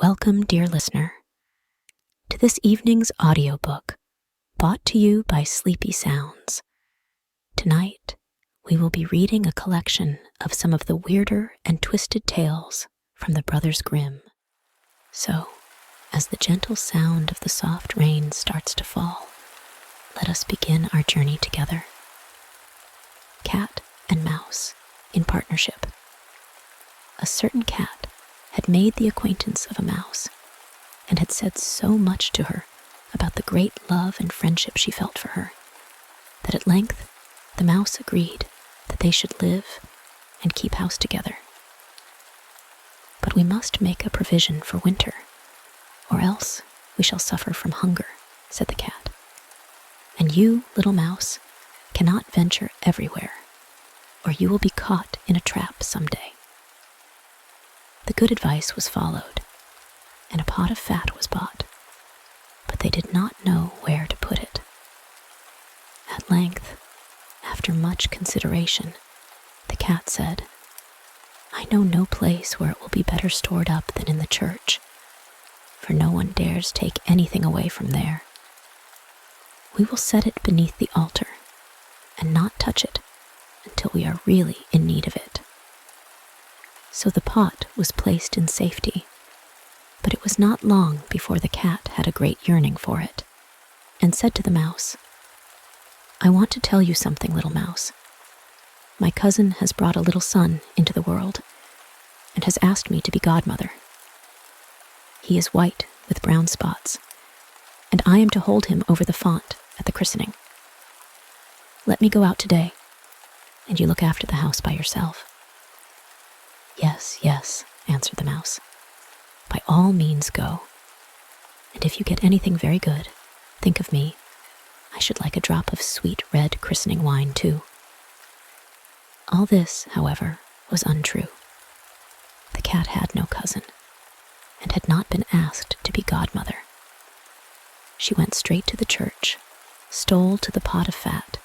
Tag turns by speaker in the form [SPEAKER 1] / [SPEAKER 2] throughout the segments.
[SPEAKER 1] Welcome, dear listener, to this evening's audiobook, brought to you by Sleepy Sounds. Tonight, we will be reading a collection of some of the weirder and twisted tales from the Brothers Grimm. So, as the gentle sound of the soft rain starts to fall, let us begin our journey together. Cat and Mouse in partnership. A certain cat had made the acquaintance of a mouse and had said so much to her about the great love and friendship she felt for her, that at length the mouse agreed that they should live and keep house together. "But we must make a provision for winter, or else we shall suffer from hunger," said the cat. "And you, little mouse, cannot venture everywhere, or you will be caught in a trap someday." The good advice was followed, and a pot of fat was bought, but they did not know where to put it. At length, after much consideration, the cat said, "I know no place where it will be better stored up than in the church, for no one dares take anything away from there. We will set it beneath the altar, and not touch it until we are really in need of it." So the pot was placed in safety, but it was not long before the cat had a great yearning for it, and said to the mouse, "I want to tell you something, little mouse. My cousin has brought a little son into the world, and has asked me to be godmother. He is white with brown spots, and I am to hold him over the font at the christening. Let me go out today, and you look after the house by yourself." "Yes, yes," answered the mouse. "By all means go. And if you get anything very good, think of me. I should like a drop of sweet red christening wine too." All this, however, was untrue. The cat had no cousin, and had not been asked to be godmother. She went straight to the church, stole to the pot of fat,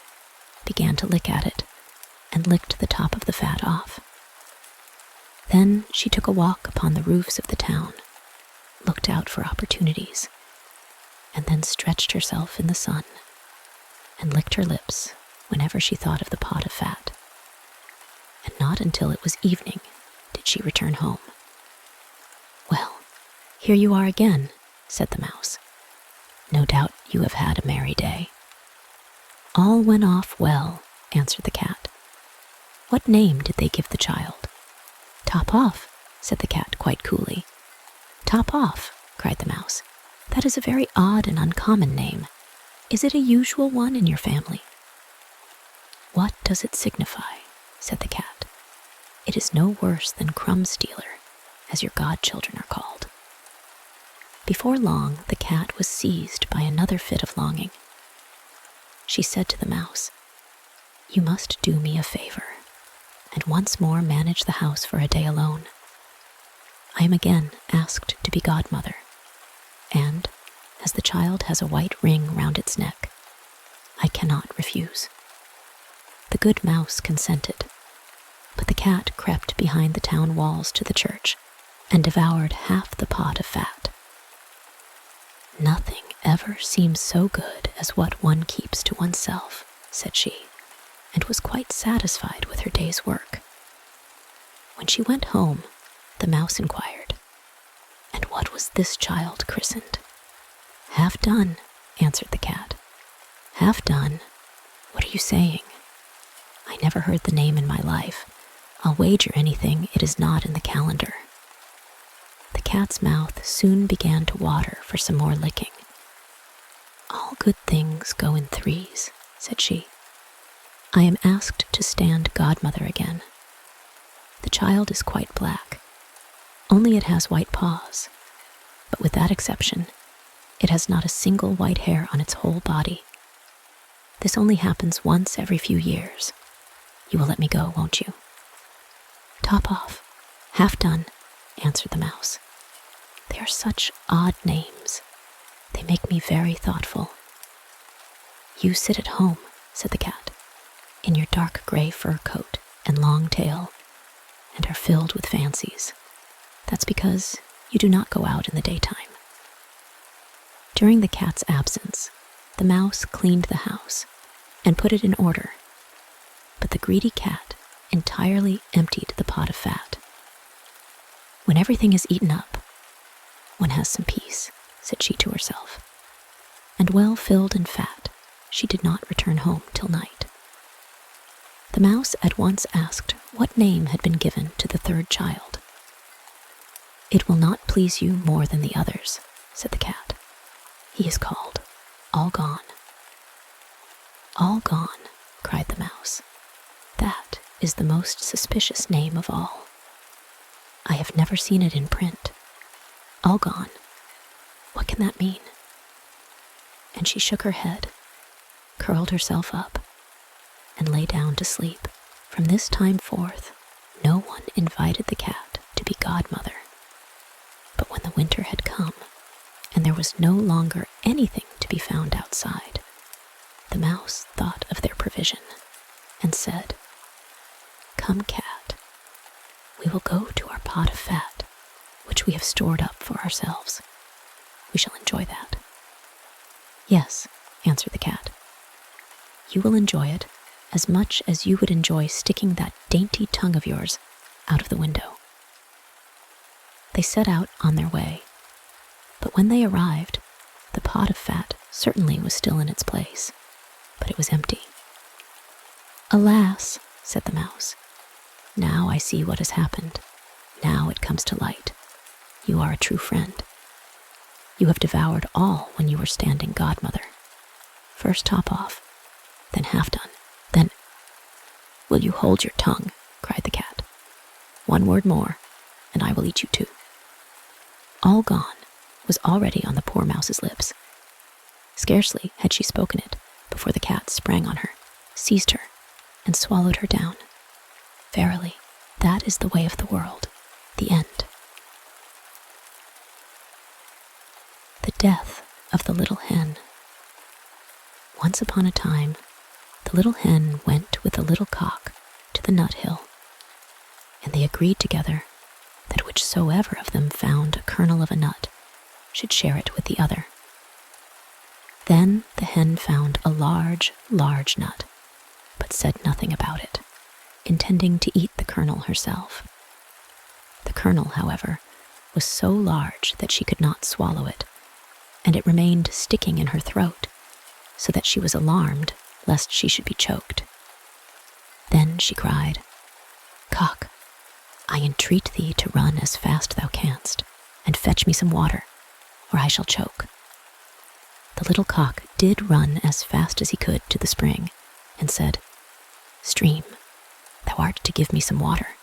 [SPEAKER 1] began to lick at it, and licked the top of the fat off. Then she took a walk upon the roofs of the town, looked out for opportunities, and then stretched herself in the sun and licked her lips whenever she thought of the pot of fat. And not until it was evening did she return home. "Well, here you are again," said the mouse. "No doubt you have had a merry day." "All went off well," answered the cat. "What name did they give the child?" "Top off," said the cat quite coolly. "Top off," cried the mouse. "That is a very odd and uncommon name. Is it a usual one in your family?" "What does it signify?" said the cat. "It is no worse than Crumb Stealer, as your godchildren are called." Before long, the cat was seized by another fit of longing. She said to the mouse, "You must do me a favor, and once more manage the house for a day alone. I am again asked to be godmother, and, as the child has a white ring round its neck, I cannot refuse." The good mouse consented, but the cat crept behind the town walls to the church and devoured half the pot of fat. "Nothing ever seems so good as what one keeps to oneself," said she, and was quite satisfied with her day's work. When she went home, the mouse inquired, "And what was this child christened?" "Half done," answered the cat. "Half done? What are you saying? I never heard the name in my life. I'll wager anything it is not in the calendar." The cat's mouth soon began to water for some more licking. "All good things go in threes," said she. "I am asked to stand godmother again. The child is quite black, only it has white paws, but with that exception, it has not a single white hair on its whole body. This only happens once every few years. You will let me go, won't you?" "Top off, half done," answered the mouse. "They are such odd names. They make me very thoughtful." "You sit at home," said the cat, "in your dark gray fur coat and long tail, and are filled with fancies. That's because you do not go out in the daytime." During the cat's absence, the mouse cleaned the house and put it in order, but the greedy cat entirely emptied the pot of fat. "When everything is eaten up, one has some peace," said she to herself. And well filled and fat, she did not return home till night. The mouse at once asked what name had been given to the third child. "It will not please you more than the others," said the cat. "He is called All Gone." "All Gone," cried the mouse. "That is the most suspicious name of all. I have never seen it in print. All Gone. What can that mean?" And she shook her head, curled herself up, and lay down to sleep. From this time forth, no one invited the cat to be godmother. But when the winter had come, and there was no longer anything to be found outside, the mouse thought of their provision and said, "Come, cat, we will go to our pot of fat, which we have stored up for ourselves. We shall enjoy that." "Yes," answered the cat. "You will enjoy it as much as you would enjoy sticking that dainty tongue of yours out of the window." They set out on their way, but when they arrived, the pot of fat certainly was still in its place, but it was empty. "Alas," said the mouse, "now I see what has happened. Now it comes to light. You are a true friend. You have devoured all when you were standing godmother. First top off, then half done, then—" "Will you hold your tongue?" cried the cat. "One word more, and I will eat you too." All Gone was already on the poor mouse's lips. Scarcely had she spoken it before the cat sprang on her, seized her, and swallowed her down. Verily, that is the way of the world. The end. The death of the little hen. Once upon a time, the little hen went with the little cock to the nut hill, and they agreed together that whichsoever of them found a kernel of a nut should share it with the other. Then the hen found a large, large nut, but said nothing about it, intending to eat the kernel herself. The kernel, however, was so large that she could not swallow it, and it remained sticking in her throat, so that she was alarmed lest she should be choked. Then she cried, "Cock, I entreat thee to run as fast thou canst, and fetch me some water, or I shall choke." The little cock did run as fast as he could to the spring, and said, "Stream, thou art to give me some water.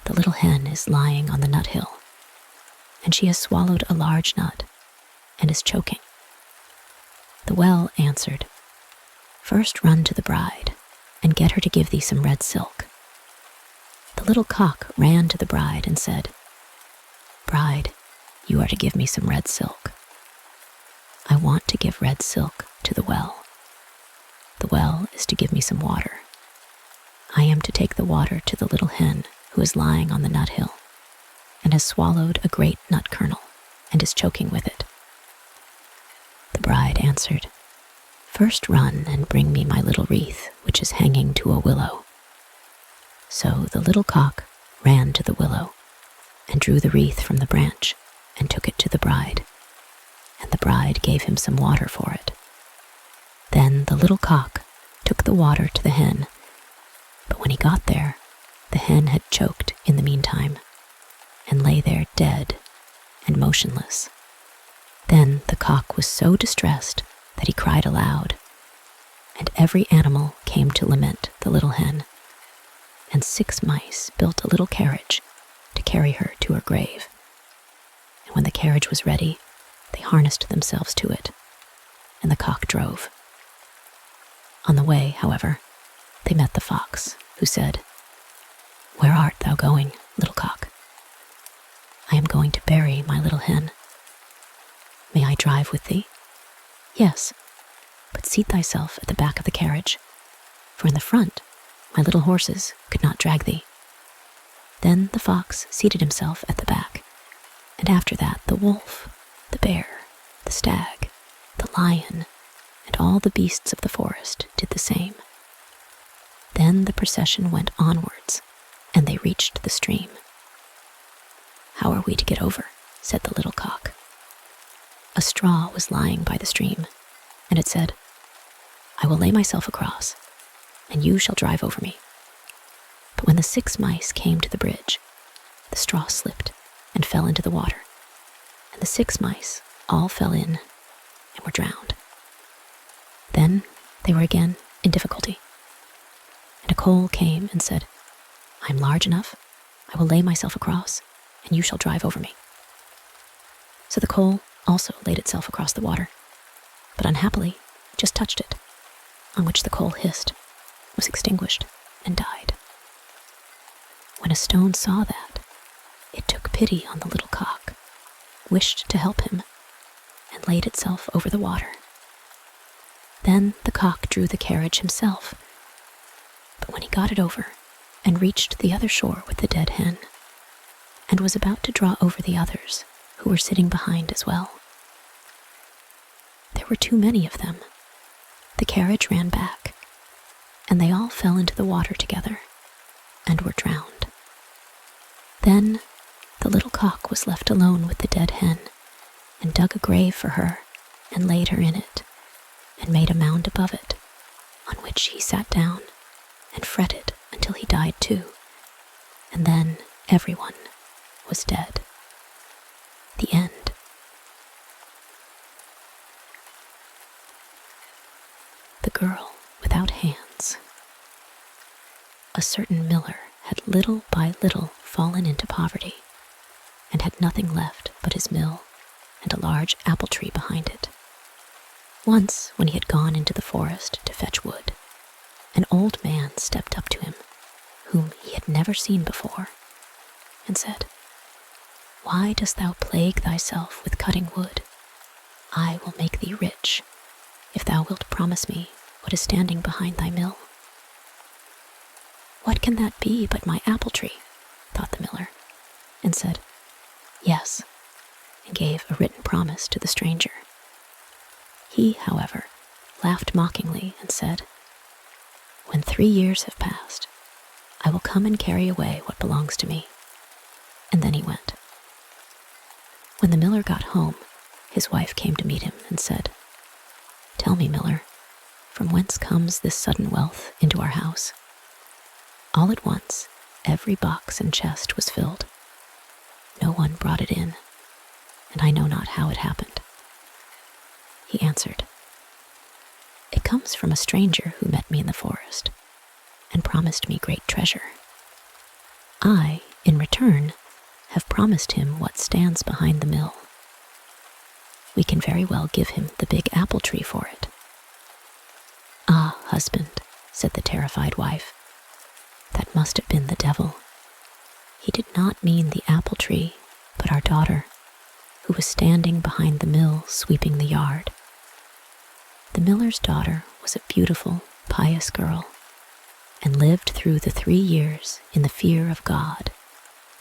[SPEAKER 1] The little hen is lying on the nut hill, and she has swallowed a large nut, and is choking." The well answered, "First run to the bride, and get her to give thee some red silk." The little cock ran to the bride and said, "Bride, you are to give me some red silk." "I want to give red silk to the well. The well is to give me some water. I am to take the water to the little hen who is lying on the nut hill, and has swallowed a great nut kernel, and is choking with it." The bride answered, "First run and bring me my little wreath, which is hanging to a willow." So the little cock ran to the willow, and drew the wreath from the branch, and took it to the bride, and the bride gave him some water for it. Then the little cock took the water to the hen, but when he got there, the hen had choked in the meantime, and lay there dead and motionless. Then the cock was so distressed that he cried aloud, and every animal came to lament the little hen, and 6 mice built a little carriage to carry her to her grave. And when the carriage was ready, they harnessed themselves to it, and the cock drove. On the way, however, they met the fox, who said, "Where art thou going, little cock?" "I am going to bury my little hen." "May I drive with thee?" "Yes, but seat thyself at the back of the carriage, for in the front my little horses could not drag thee." Then the fox seated himself at the back, and And after that, the wolf, the bear, the stag, the lion, and all the beasts of the forest did the same. Then the procession went onwards, and they reached the stream. "How are we to get over?" said the little cock. A straw was lying by the stream, and it said, "I will lay myself across, and you shall drive over me." But when the 6 mice came to the bridge, the straw slipped and fell into the water, and the 6 mice all fell in and were drowned. Then they were again in difficulty, and a coal came and said, "I am large enough, I will lay myself across, and you shall drive over me." So the coal also laid itself across the water, but unhappily just touched it, on which the coal hissed, was extinguished, and died. When a stone saw that, it took pity on the little cock, wished to help him, and laid itself over the water. Then the cock drew the carriage himself, but when he got it over and reached the other shore with the dead hen, and was about to draw over the others, who were sitting behind as well, there were too many of them. The carriage ran back, and they all fell into the water together and were drowned. Then the little cock was left alone with the dead hen, and dug a grave for her, and laid her in it, and made a mound above it, on which he sat down and fretted until he died too, and then everyone was dead. The end. The Girl Without Hands. A certain miller had little by little fallen into poverty, and had nothing left but his mill and a large apple tree behind it. Once, when he had gone into the forest to fetch wood, an old man stepped up to him, whom he had never seen before, and said, "Why dost thou plague thyself with cutting wood? I will make thee rich, if thou wilt promise me what is standing behind thy mill." "What can that be but my apple tree?" thought the miller, and said, "Yes," and gave a written promise to the stranger. He, however, laughed mockingly and said, "When 3 years have passed, I will come and carry away what belongs to me." And then he went. When the miller got home, his wife came to meet him and said, "Tell me, miller, from whence comes this sudden wealth into our house?" All at once, every box and chest was filled. No one brought it in, and I know not how it happened. He answered, "It comes from a stranger who met me in the forest, and promised me great treasure. I, in return, have promised him what stands behind the mill. We can very well give him the big apple tree for it." "Ah, husband," said the terrified wife, "that must have been the devil. He did not mean the apple tree, but our daughter, who was standing behind the mill sweeping the yard." The miller's daughter was a beautiful, pious girl, and lived through the 3 years in the fear of God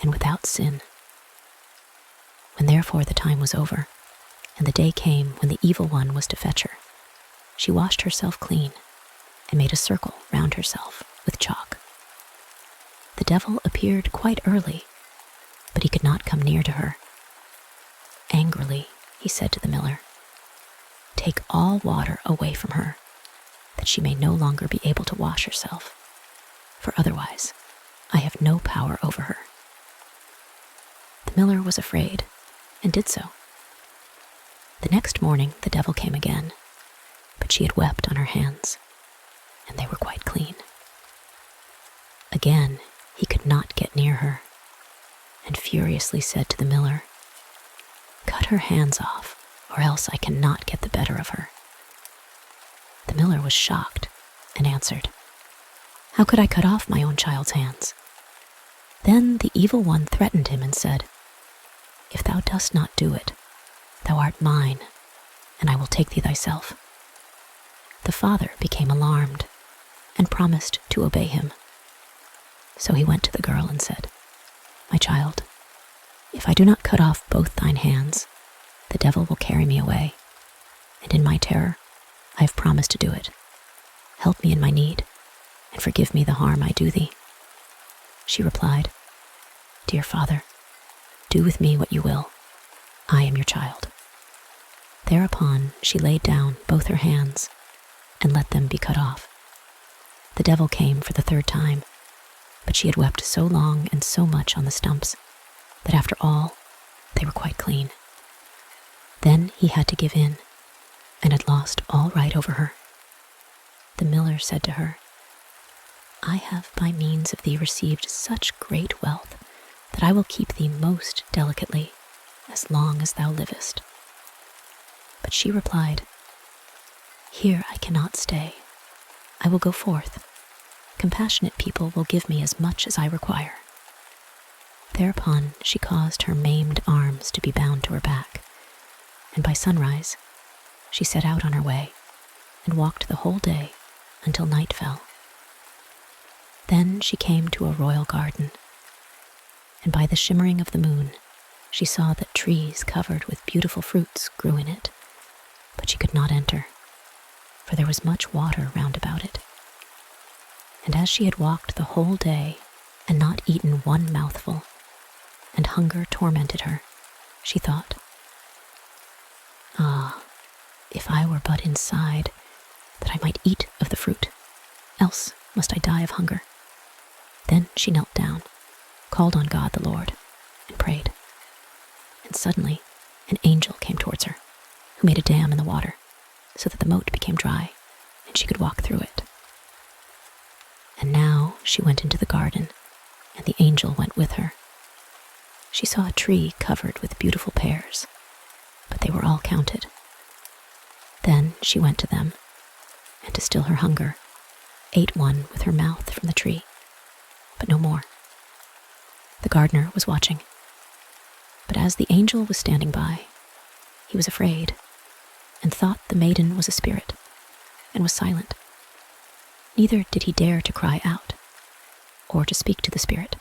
[SPEAKER 1] and without sin. When therefore the time was over, and the day came when the evil one was to fetch her, she washed herself clean and made a circle round herself with chalk. The devil appeared quite early, but he could not come near to her. Angrily, he said to the miller, "Take all water away from her, that she may no longer be able to wash herself, for otherwise I have no power over her." The miller was afraid, and did so. The next morning the devil came again, but she had wept on her hands, and they were quite clean. Again he could not get near her, and furiously said to the miller, "Cut her hands off, or else I cannot get the better of her." The miller was shocked, and answered, "How could I cut off my own child's hands?" Then the evil one threatened him and said, "If thou dost not do it, thou art mine, and I will take thee thyself." The father became alarmed, and promised to obey him. So he went to the girl and said, "My child, If I do not cut off both thine hands, the devil will carry me away, and in my terror I have promised to do it. Help me in my need, and forgive me the harm I do thee." She replied, "Dear Father, do with me what you will. I am your child." Thereupon she laid down both her hands and let them be cut off. The devil came for the third time, but she had wept so long and so much on the stumps that after all, they were quite clean. Then he had to give in, and had lost all right over her. The miller said to her, "I have by means of thee received such great wealth that I will keep thee most delicately as long as thou livest." But she replied, "Here I cannot stay. I will go forth. Compassionate people will give me as much as I require." Thereupon she caused her maimed arms to be bound to her back, and by sunrise she set out on her way and walked the whole day until night fell. Then she came to a royal garden, and by the shimmering of the moon she saw that trees covered with beautiful fruits grew in it, but she could not enter, for there was much water round about it. And as she had walked the whole day and not eaten one mouthful, and hunger tormented her, she thought, "Ah, if I were but inside, that I might eat of the fruit, else must I die of hunger." Then she knelt down, called on God the Lord, and prayed. And suddenly an angel came towards her, who made a dam in the water, so that the moat became dry, and she could walk through it. And now she went into the garden, and the angel went with her. She saw a tree covered with beautiful pears, but they were all counted. Then she went to them, and to still her hunger, ate one with her mouth from the tree, but no more. The gardener was watching, but as the angel was standing by, he was afraid, and thought the maiden was a spirit, and was silent. Neither did he dare to cry out, or to speak to the spirit.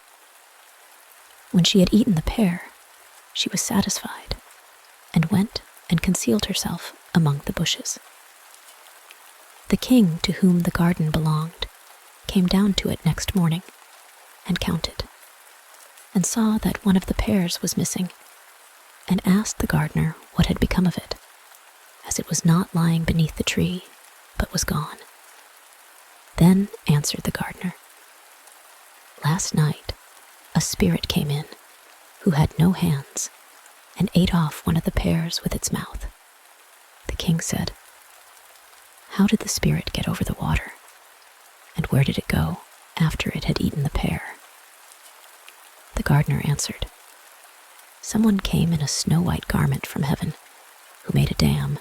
[SPEAKER 1] When she had eaten the pear, she was satisfied, and went and concealed herself among the bushes. The king to whom the garden belonged came down to it next morning, and counted, and saw that one of the pears was missing, and asked the gardener what had become of it, as it was not lying beneath the tree, but was gone. Then answered the gardener, "Last night a spirit came in, who had no hands, and ate off one of the pears with its mouth." The king said, "How did the spirit get over the water, and where did it go after it had eaten the pear?" The gardener answered, "Someone came in a snow-white garment from heaven, who made a dam,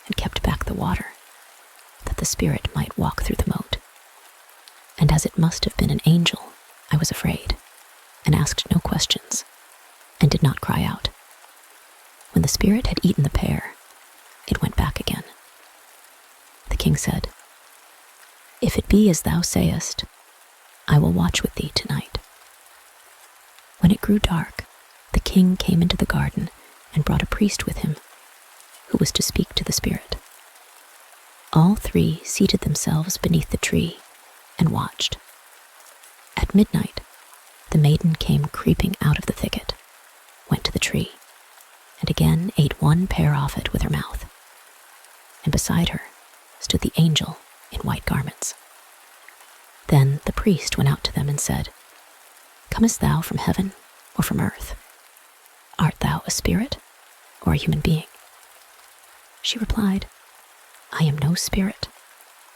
[SPEAKER 1] and kept back the water, that the spirit might walk through the moat. And as it must have been an angel, I was afraid, and asked no questions, and did not cry out. When the spirit had eaten the pear, it went back again." The king said, "If it be as thou sayest, I will watch with thee tonight." When it grew dark, the king came into the garden and brought a priest with him, who was to speak to the spirit. All three seated themselves beneath the tree and watched. At midnight, the maiden came creeping out of the thicket, went to the tree, and again ate one pear off it with her mouth. And beside her stood the angel in white garments. Then the priest went out to them and said, "Comest thou from heaven or from earth? Art thou a spirit or a human being?" She replied, "I am no spirit,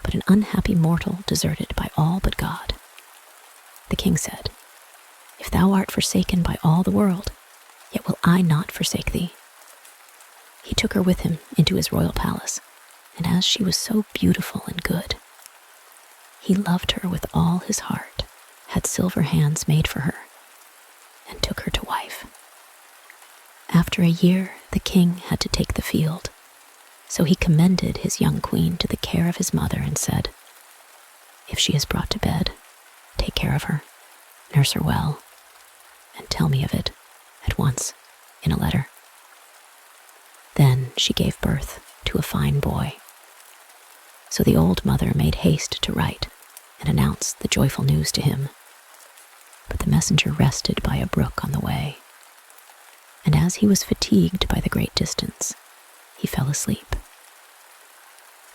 [SPEAKER 1] but an unhappy mortal deserted by all but God." The king said, "If thou art forsaken by all the world, yet will I not forsake thee." He took her with him into his royal palace, and as she was so beautiful and good, he loved her with all his heart, had silver hands made for her, and took her to wife. After a year, the king had to take the field, so he commended his young queen to the care of his mother and said, "If she is brought to bed, take care of her, nurse her well, and tell me of it at at once in a letter. Then she gave birth to a fine boy. So the old mother made haste to write and announce the joyful news to him. But the messenger rested by a brook on the way, and as he was fatigued by the great distance, he fell asleep.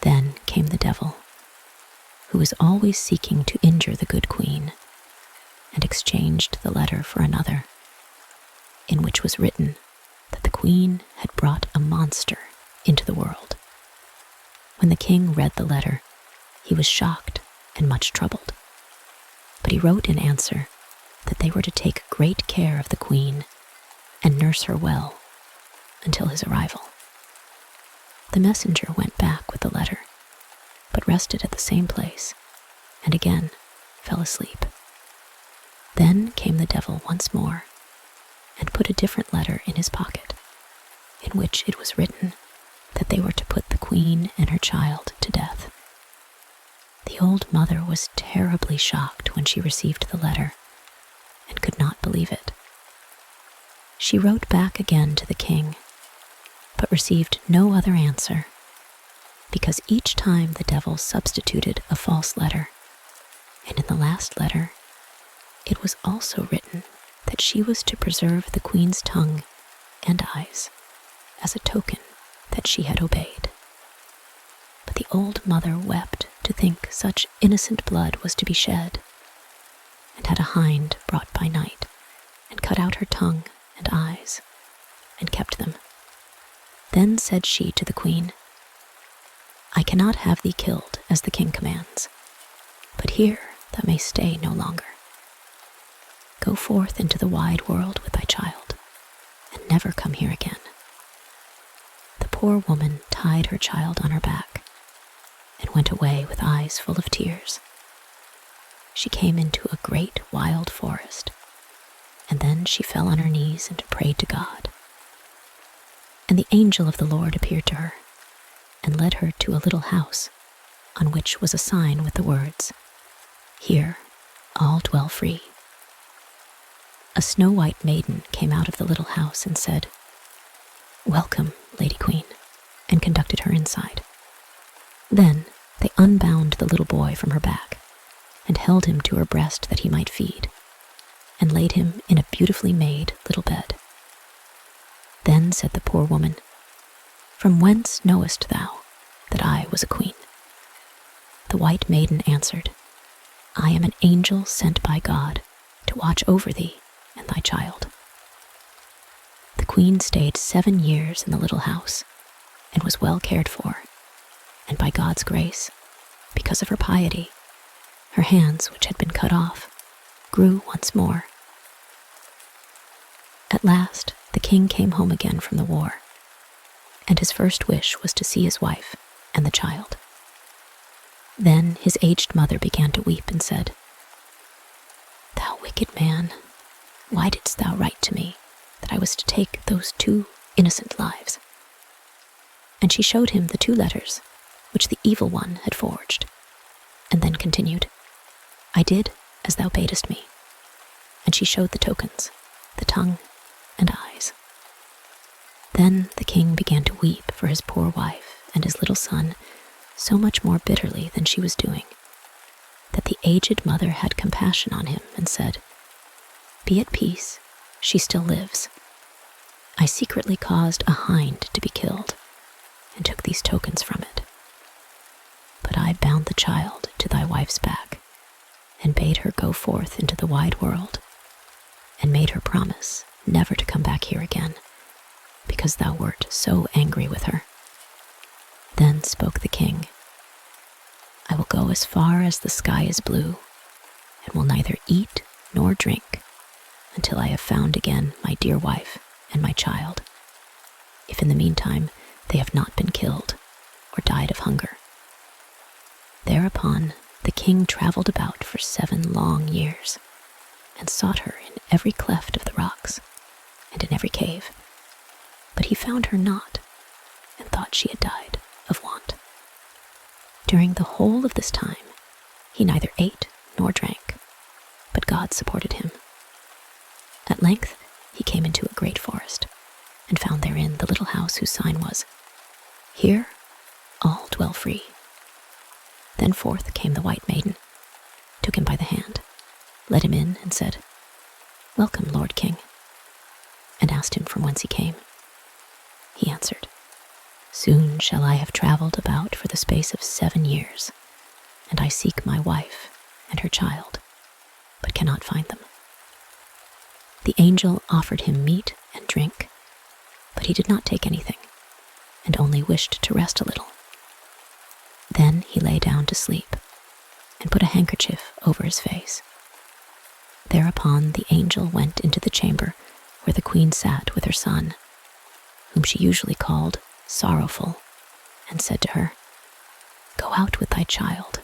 [SPEAKER 1] Then came the devil, who was always seeking to injure the good queen, and exchanged the letter for another, in which was written that the queen had brought a monster into the world. When the king read the letter, he was shocked and much troubled, but he wrote in answer that they were to take great care of the queen and nurse her well until his arrival. The messenger went back with the letter, but rested at the same place, and again fell asleep. Then came the devil once more, and put a different letter in his pocket, in which it was written that they were to put the queen and her child to death. The old mother was terribly shocked when she received the letter, and could not believe it. She wrote back again to the king, but received no other answer, because each time the devil substituted a false letter, and in the last letter it was also written that she was to preserve the queen's tongue and eyes as a token that she had obeyed. But the old mother wept to think such innocent blood was to be shed, and had a hind brought by night, and cut out her tongue and eyes, and kept them. Then said she to the queen, I cannot have thee killed as the king commands, but here thou mayst stay no longer. Go forth into the wide world with thy child, and never come here again. The poor woman tied her child on her back, and went away with eyes full of tears. She came into a great wild forest, and then she fell on her knees and prayed to God. And the angel of the Lord appeared to her, and led her to a little house, on which was a sign with the words, Here all dwell free. A snow-white maiden came out of the little house and said, Welcome, Lady Queen, and conducted her inside. Then they unbound the little boy from her back, and held him to her breast that he might feed, and laid him in a beautifully made little bed. Then said the poor woman, From whence knowest thou that I was a queen? The white maiden answered, I am an angel sent by God to watch over thee and thy child. The queen stayed 7 years in the little house, and was well cared for, and by God's grace, because of her piety, her hands, which had been cut off, grew once more. At last the king came home again from the war, and his first wish was to see his wife and the child. Then his aged mother began to weep and said, Thou wicked man, why didst thou write to me that I was to take those 2 innocent lives? And she showed him the 2 letters which the evil one had forged, and then continued, I did as thou badest me. And she showed the tokens, the tongue and eyes. Then the king began to weep for his poor wife and his little son so much more bitterly than she was doing, that the aged mother had compassion on him and said, Be at peace, she still lives. I secretly caused a hind to be killed, and took these tokens from it. But I bound the child to thy wife's back, and bade her go forth into the wide world, and made her promise never to come back here again, because thou wert so angry with her. Then spoke the king, I will go as far as the sky is blue, and will neither eat nor drink until I have found again my dear wife and my child, if in the meantime they have not been killed or died of hunger. Thereupon the king traveled about for 7 long years, and sought her in every cleft of the rocks, and in every cave. But he found her not, and thought she had died of want. During the whole of this time, he neither ate nor drank, but God supported him. At length he came into a great forest, and found therein the little house whose sign was, "Here all dwell free." Then forth came the white maiden, took him by the hand, led him in, and said, "Welcome, Lord King," and asked him from whence he came. He answered, "Soon shall I have travelled about for the space of 7 years, and I seek my wife and her child, but cannot find them." The angel offered him meat and drink, but he did not take anything, and only wished to rest a little. Then he lay down to sleep, and put a handkerchief over his face. Thereupon the angel went into the chamber where the queen sat with her son, whom she usually called Sorrowful, and said to her, "Go out with thy child,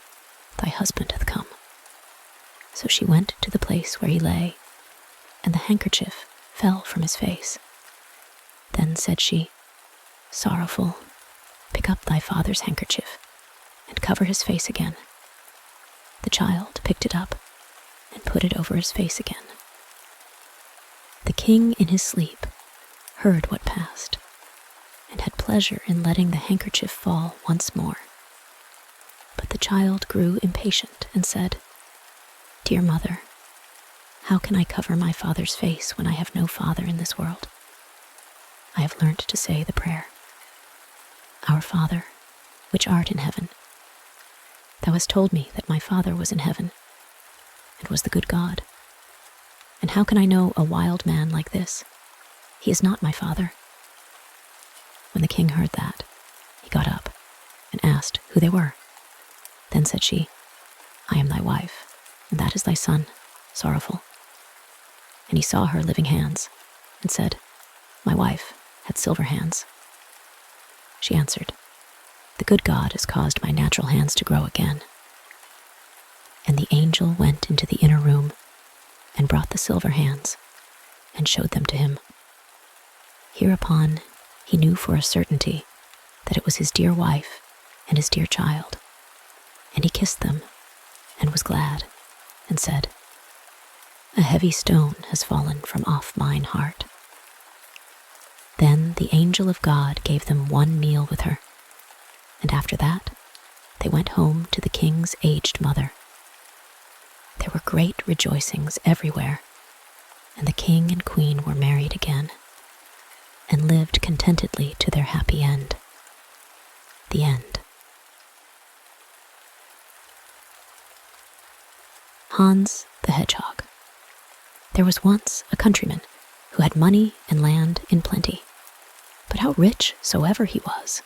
[SPEAKER 1] thy husband hath come." So she went to the place where he lay, and the handkerchief fell from his face. Then said she, "Sorrowful, pick up thy father's handkerchief, and cover his face again." The child picked it up, and put it over his face again. The king in his sleep heard what passed, and had pleasure in letting the handkerchief fall once more. But the child grew impatient and said, "Dear mother, how can I cover my father's face when I have no father in this world? I have learnt to say the prayer, 'Our Father, which art in heaven.' Thou hast told me that my father was in heaven, and was the good God. And how can I know a wild man like this? He is not my father." When the king heard that, he got up and asked who they were. Then said she, "I am thy wife, and that is thy son, Sorrowful." And he saw her living hands, and said, "My wife had silver hands." She answered, "The good God has caused my natural hands to grow again." And the angel went into the inner room, and brought the silver hands, and showed them to him. Hereupon he knew for a certainty that it was his dear wife and his dear child, and he kissed them, and was glad, and said, "A heavy stone has fallen from off mine heart." Then the angel of God gave them one meal with her, and after that they went home to the king's aged mother. There were great rejoicings everywhere, and the king and queen were married again, and lived contentedly to their happy end. The end. Hans the Hedgehog. There was once a countryman who had money and land in plenty, but how rich soever he was,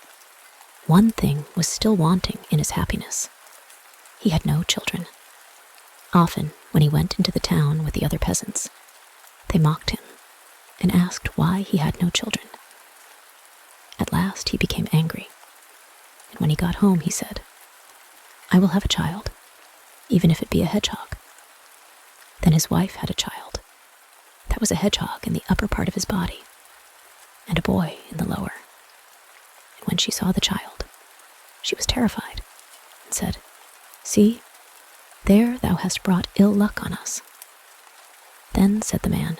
[SPEAKER 1] one thing was still wanting in his happiness. He had no children. Often, when he went into the town with the other peasants, they mocked him and asked why he had no children. At last he became angry, and when he got home he said, "I will have a child, even if it be a hedgehog." Then his wife had a child. That was a hedgehog in the upper part of his body, and a boy in the lower. And when she saw the child, she was terrified, and said, "See, there thou hast brought ill luck on us." Then said the man,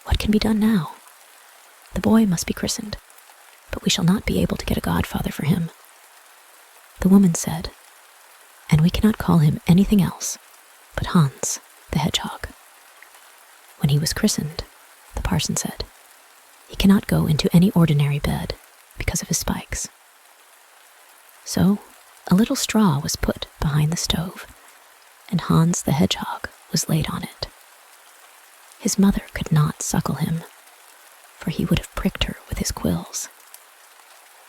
[SPEAKER 1] "What can be done now? The boy must be christened, but we shall not be able to get a godfather for him." The woman said, "And we cannot call him anything else but Hans the Hedgehog." When he was christened, the parson said, "He cannot go into any ordinary bed because of his spikes." So a little straw was put behind the stove, and Hans the Hedgehog was laid on it. His mother could not suckle him, for he would have pricked her with his quills.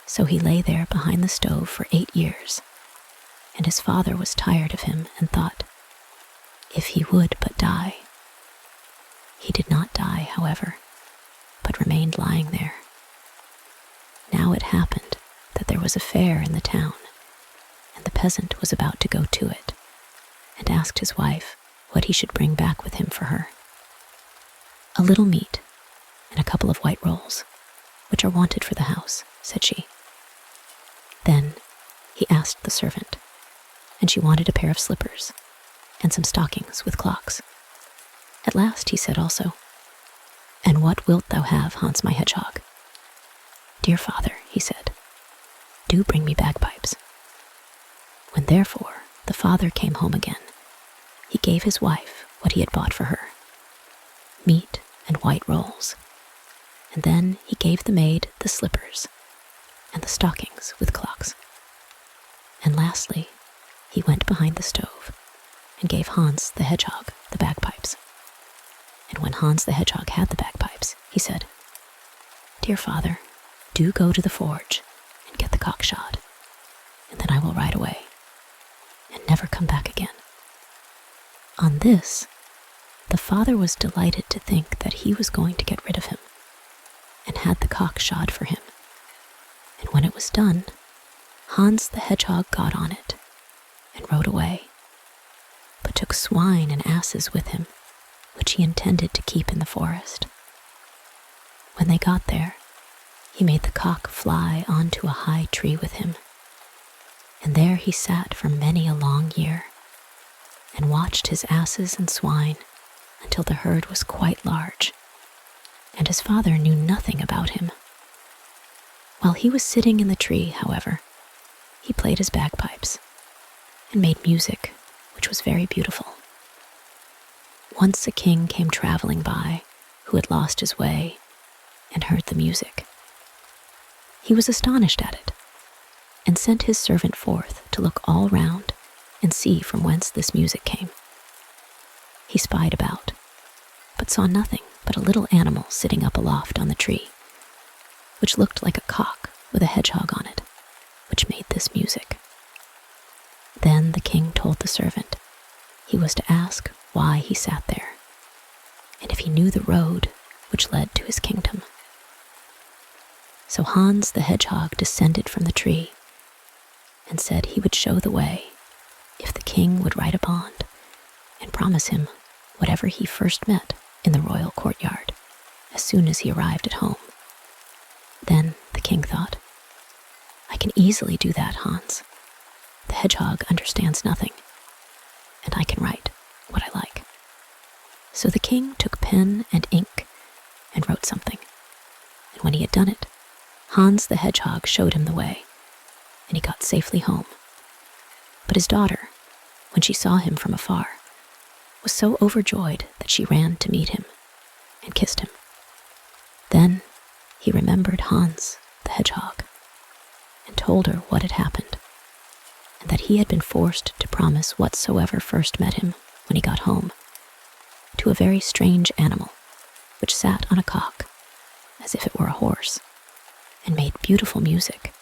[SPEAKER 1] So he lay there behind the stove for 8 years, and his father was tired of him and thought, if he would but die. He did not die, however, but remained lying there. Now it happened that there was a fair in the town, and the peasant was about to go to it, and asked his wife what he should bring back with him for her. "A little meat, and a couple of white rolls, which are wanted for the house," said she. Then he asked the servant, and she wanted a pair of slippers, and some stockings with clocks. At last he said also, "And what wilt thou have, Hans my Hedgehog?" "Dear father," he said, "do bring me bagpipes." When therefore the father came home again, he gave his wife what he had bought for her, meat and white rolls, and then he gave the maid the slippers and the stockings with clocks. And lastly, he went behind the stove and gave Hans the Hedgehog the bagpipes. And when Hans the Hedgehog had the bagpipes, he said, "Dear father, do go to the forge and get the cock shod, and then I will ride away and never come back again." On this, the father was delighted to think that he was going to get rid of him, and had the cock shod for him. And when it was done, Hans the Hedgehog got on it and rode away, but took swine and asses with him, which he intended to keep in the forest. When they got there, he made the cock fly onto a high tree with him, and there he sat for many a long year, and watched his asses and swine until the herd was quite large, and his father knew nothing about him. While he was sitting in the tree, however, he played his bagpipes and made music which was very beautiful. Once a king came traveling by who had lost his way and heard the music. He was astonished at it, and sent his servant forth to look all round and see from whence this music came. He spied about, but saw nothing but a little animal sitting up aloft on the tree, which looked like a cock with a hedgehog on it, which made this music. Then the king told the servant he was to ask why he sat there, and if he knew the road which led to his kingdom. So Hans the Hedgehog descended from the tree and said he would show the way if the king would write a bond and promise him whatever he first met in the royal courtyard as soon as he arrived at home. Then the king thought, "I can easily do that, Hans. The hedgehog understands nothing, and I can write what I like." So the king took pen and ink and wrote something, and when he had done it, Hans the Hedgehog showed him the way, and he got safely home. But his daughter, when she saw him from afar, was so overjoyed that she ran to meet him and kissed him. Then he remembered Hans the Hedgehog and told her what had happened, and that he had been forced to promise whatsoever first met him when he got home to a very strange animal which sat on a cock as if it were a horse and made beautiful music,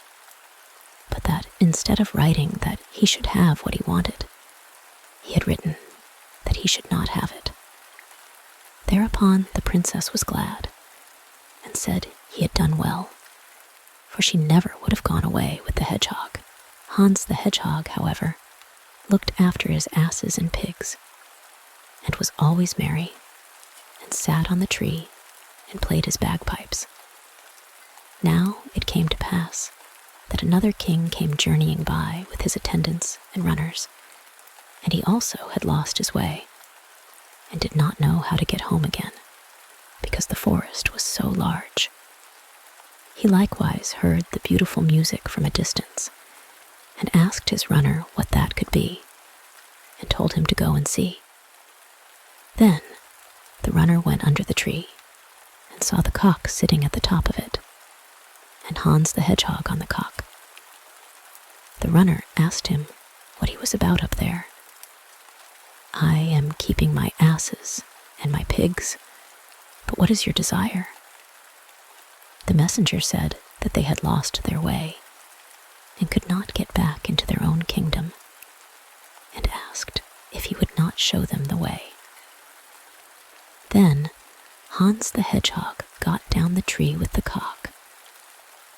[SPEAKER 1] but that instead of writing that he should have what he wanted, he had written that he should not have it. Thereupon the princess was glad and said he had done well, for she never would have gone away with the hedgehog. Hans the Hedgehog, however, looked after his asses and pigs, and was always merry, and sat on the tree and played his bagpipes. Now it came to pass that another king came journeying by with his attendants and runners, and he also had lost his way, and did not know how to get home again, because the forest was so large. He likewise heard the beautiful music from a distance, and asked his runner what that could be, and told him to go and see. Then the runner went under the tree, and saw the cock sitting at the top of it, and Hans the Hedgehog on the cock. The runner asked him what he was about up there. "I am keeping my asses and my pigs, but what is your desire?" The messenger said that they had lost their way, and could not get back into their own kingdom, and asked if he would not show them the way. Then Hans the Hedgehog got down the tree with the cock,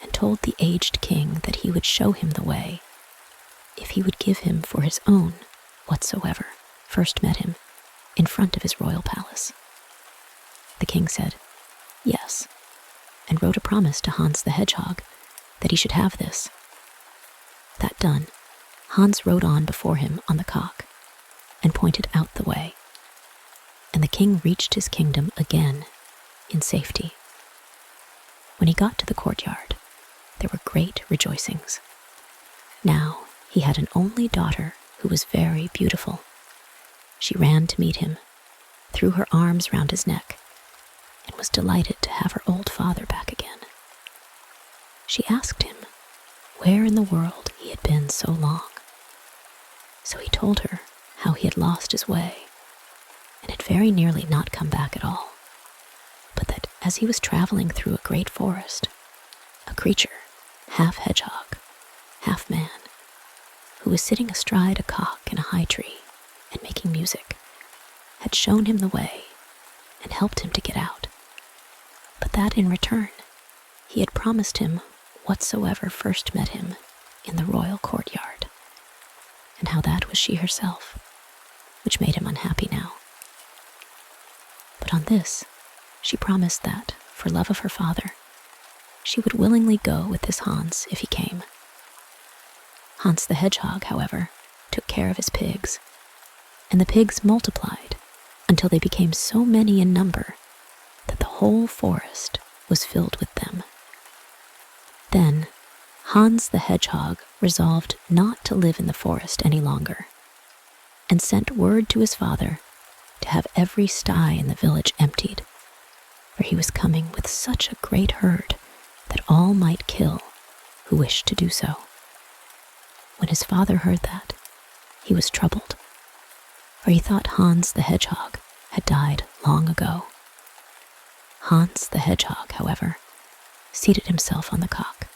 [SPEAKER 1] and told the aged king that he would show him the way if he would give him for his own whatsoever first met him in front of his royal palace. The king said, "Yes," and wrote a promise to Hans the Hedgehog that he should have this. That done, Hans rode on before him on the cock, and pointed out the way. And the king reached his kingdom again in safety. When he got to the courtyard, there were great rejoicings. Now he had an only daughter who was very beautiful. She ran to meet him, threw her arms round his neck, and was delighted to have her old father back again. She asked him where in the world he had been so long. So he told her how he had lost his way and had very nearly not come back at all, but that as he was traveling through a great forest, a creature, half hedgehog, half man, who was sitting astride a cock in a high tree and making music, had shown him the way and helped him to get out, but that in return he had promised him whatsoever first met him in the royal courtyard, and how that was she herself, which made him unhappy now. But on this, she promised that, for love of her father, she would willingly go with this Hans if he came. Hans the Hedgehog, however, took care of his pigs, and the pigs multiplied until they became so many in number that the whole forest was filled with them. Then Hans the Hedgehog resolved not to live in the forest any longer, and sent word to his father to have every sty in the village emptied, for he was coming with such a great herd that all might kill who wished to do so. When his father heard that, he was troubled, for he thought Hans the Hedgehog had died long ago. Hans the Hedgehog, however, seated himself on the cock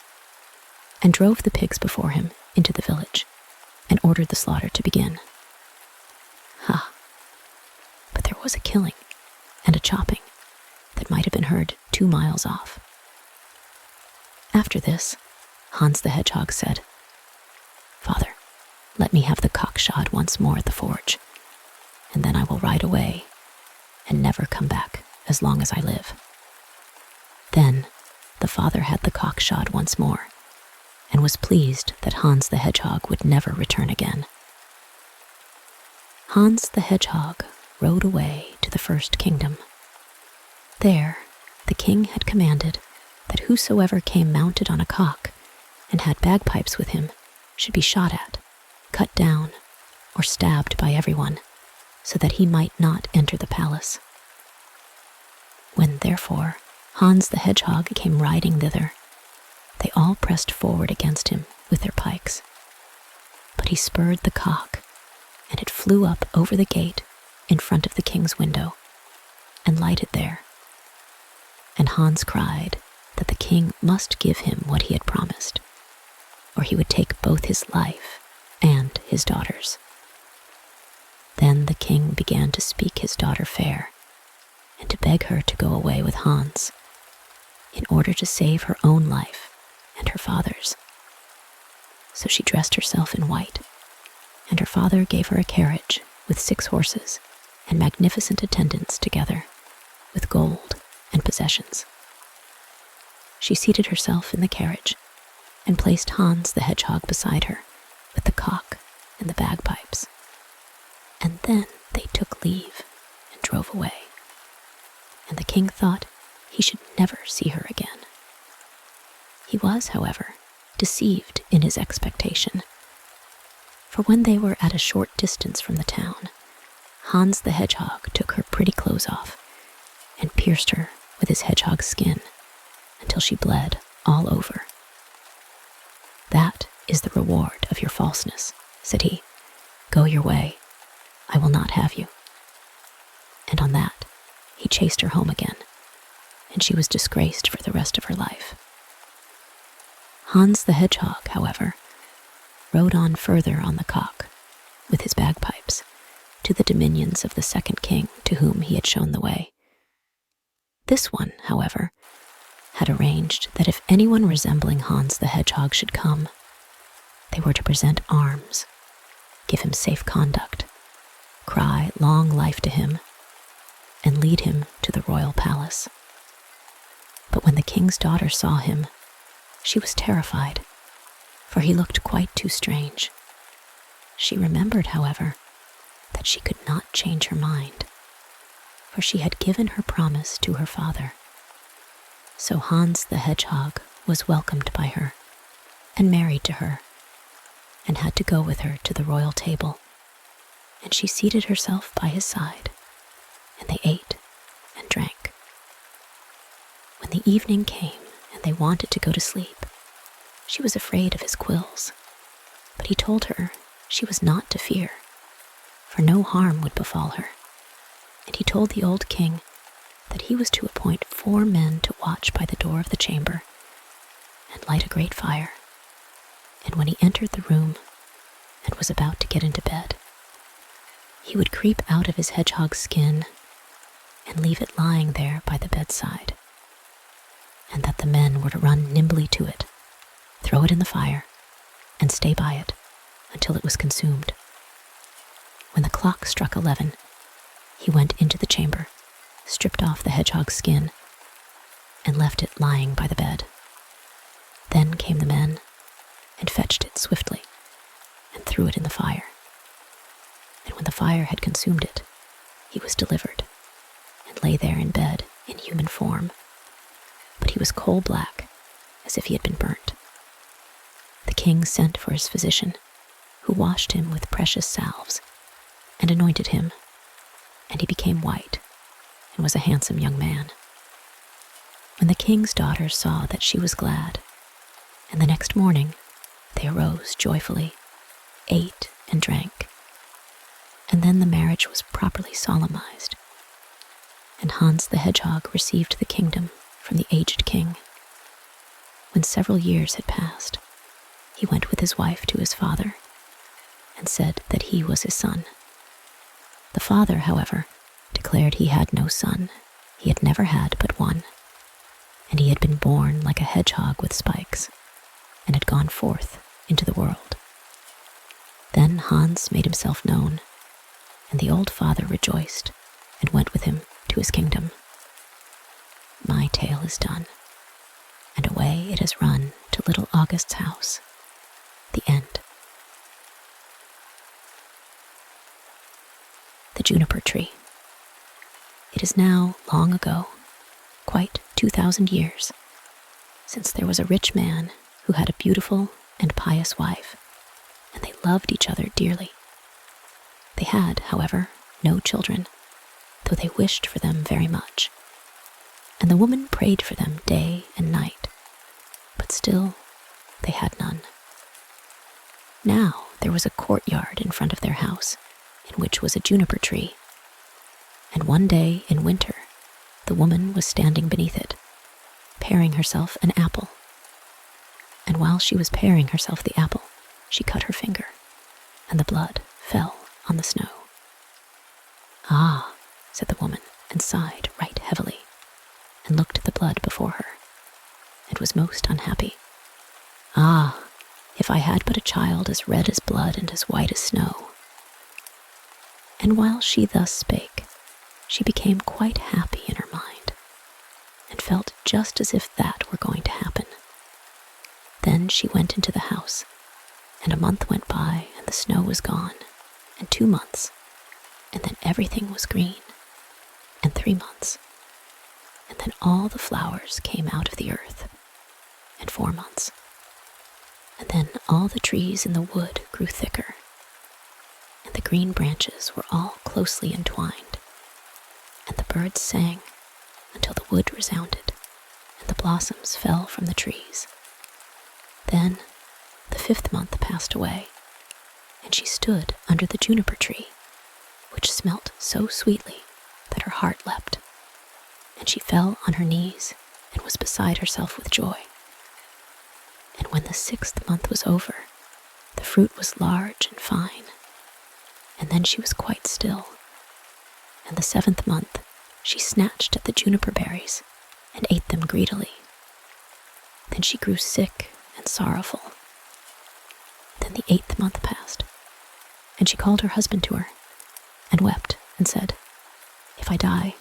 [SPEAKER 1] and drove the pigs before him into the village and ordered the slaughter to begin. But there was a killing and a chopping that might have been heard 2 miles off. After this, Hans the Hedgehog said, "Father, let me have the cock shod once more at the forge, and then I will ride away and never come back as long as I live." Then the father had the cock shod once more, and was pleased that Hans the Hedgehog would never return again. Hans the Hedgehog rode away to the first kingdom. There the king had commanded that whosoever came mounted on a cock and had bagpipes with him should be shot at, cut down, or stabbed by everyone, so that he might not enter the palace. When, therefore, Hans the Hedgehog came riding thither, they all pressed forward against him with their pikes. But he spurred the cock, and it flew up over the gate in front of the king's window, and lighted there. And Hans cried that the king must give him what he had promised, or he would take both his life and his daughter's. Then the king began to speak his daughter fair, and to beg her to go away with Hans, in order to save her own life and her father's. So she dressed herself in white, and her father gave her a carriage with 6 horses and magnificent attendants together, with gold and possessions. She seated herself in the carriage and placed Hans the Hedgehog beside her with the cock and the bagpipes. And then they took leave and drove away, and the king thought he should never see her again. He was, however, deceived in his expectation, for when they were at a short distance from the town, Hans the Hedgehog took her pretty clothes off and pierced her with his hedgehog skin until she bled all over. "That is the reward of your falseness," said he. "Go your way. I will not have you." And on that, he chased her home again, and she was disgraced for the rest of her life. Hans the Hedgehog, however, rode on further on the cock, with his bagpipes, to the dominions of the second king to whom he had shown the way. This one, however, had arranged that if anyone resembling Hans the Hedgehog should come, they were to present arms, give him safe conduct, cry long life to him, and lead him to the royal palace. But when the king's daughter saw him, she was terrified, for he looked quite too strange. She remembered, however, that she could not change her mind, for she had given her promise to her father, So Hans the Hedgehog was welcomed by her and married to her and had to go with her to the royal table, and she seated herself by his side, and they ate and drank. When the evening came and they wanted to go to sleep, she was afraid of his quills, but he told her she was not to fear, for no harm would befall her, and he told the old king that he was to appoint 4 men to watch by the door of the chamber and light a great fire, and when he entered the room and was about to get into bed, he would creep out of his hedgehog skin and leave it lying there by the bedside, and that the men were to run nimbly to it, throw it in the fire, and stay by it until it was consumed. When the clock struck 11, he went into the chamber, stripped off the hedgehog's skin, and left it lying by the bed. Then came the men and fetched it swiftly and threw it in the fire. And when the fire had consumed it, he was delivered and lay there in bed in human form, but he was coal-black, as if he had been burnt. The king sent for his physician, who washed him with precious salves and anointed him, and he became white and was a handsome young man. When the king's daughters saw that she was glad, and the next morning they arose joyfully, ate and drank, and then the marriage was properly solemnized, and Hans the Hedgehog received the kingdom from the aged king. When several years had passed, he went with his wife to his father and said that he was his son. The father, however, declared he had no son. He had never had but one, and he had been born like a hedgehog with spikes and had gone forth into the world. Then Hans made himself known, and the old father rejoiced and went with him to his kingdom. My tale is done, and away it has run to little August's house. The end. The Juniper Tree. It is now long ago, quite 2,000 years, since there was a rich man who had a beautiful and pious wife, and they loved each other dearly. They had, however, no children, though they wished for them very much, and the woman prayed for them day and night, but still they had none. Now there was a courtyard in front of their house, in which was a juniper tree, and one day in winter the woman was standing beneath it, paring herself an apple, and while she was paring herself the apple, she cut her finger, and the blood fell on the snow. "Ah," said the woman, and sighed right heavily, and looked at the blood before her, and was most unhappy. "Ah, if I had but a child as red as blood and as white as snow." And while she thus spake, she became quite happy in her mind, and felt just as if that were going to happen. Then she went into the house, and a month went by, and the snow was gone, and 2 months, and then everything was green, and 3 months, and then all the flowers came out of the earth, and 4 months, and then all the trees in the wood grew thicker, and the green branches were all closely entwined, and the birds sang until the wood resounded, and the blossoms fell from the trees. Then the 5th month passed away, and she stood under the juniper tree, which smelt so sweetly that her heart leapt, and she fell on her knees and was beside herself with joy. And when the 6th month was over, the fruit was large and fine, and then she was quite still, and the 7th month she snatched at the juniper berries and ate them greedily. Then she grew sick and sorrowful. Then the 8th month passed, and she called her husband to her, and wept and said, "If I die,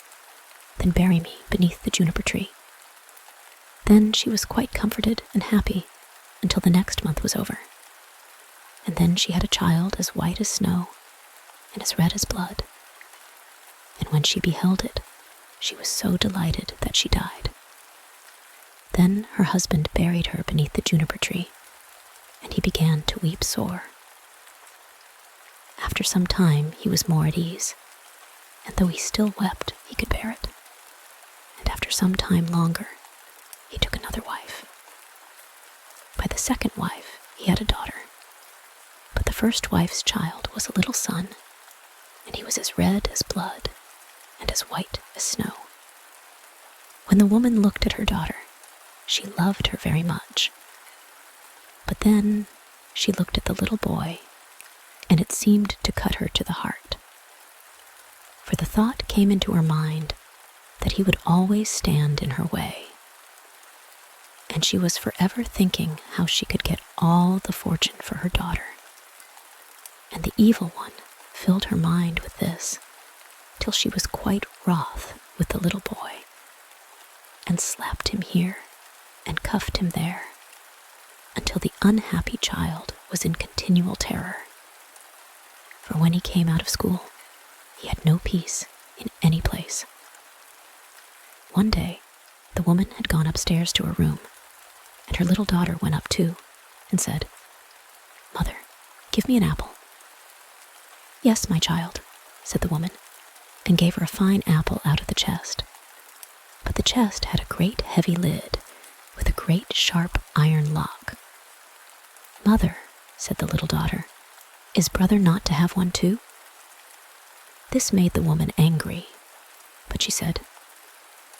[SPEAKER 1] then bury me beneath the juniper tree." Then she was quite comforted and happy until the next month was over, and then she had a child as white as snow and as red as blood, and when she beheld it, she was so delighted that she died. Then her husband buried her beneath the juniper tree, and he began to weep sore. After some time he was more at ease, and though he still wept, he could bear it. And after some time longer, he took another wife. By the second wife he had a daughter, but the first wife's child was a little son, and he was as red as blood and as white as snow. When the woman looked at her daughter, she loved her very much. But then she looked at the little boy, and it seemed to cut her to the heart. For the thought came into her mind that he would always stand in her way. And she was forever thinking how she could get all the fortune for her daughter. And the evil one filled her mind with this, till she was quite wroth with the little boy, and slapped him here and cuffed him there, until the unhappy child was in continual terror. For when he came out of school, he had no peace in any place. One day, the woman had gone upstairs to her room, and her little daughter went up too, and said, "Mother, give me an apple." "Yes, my child," said the woman, and gave her a fine apple out of the chest. But the chest had a great heavy lid, with a great sharp iron lock. "Mother," said the little daughter, "is brother not to have one too?" This made the woman angry, but she said,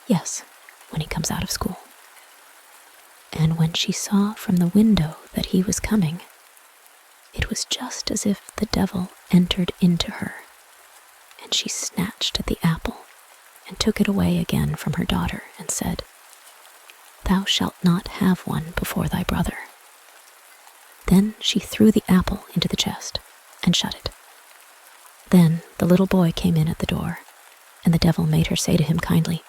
[SPEAKER 1] "Yes, when he comes out of school." And when she saw from the window that he was coming, it was just as if the devil entered into her, and she snatched at the apple and took it away again from her daughter and said, "Thou shalt not have one before thy brother." Then she threw the apple into the chest and shut it. Then the little boy came in at the door, and the devil made her say to him kindly,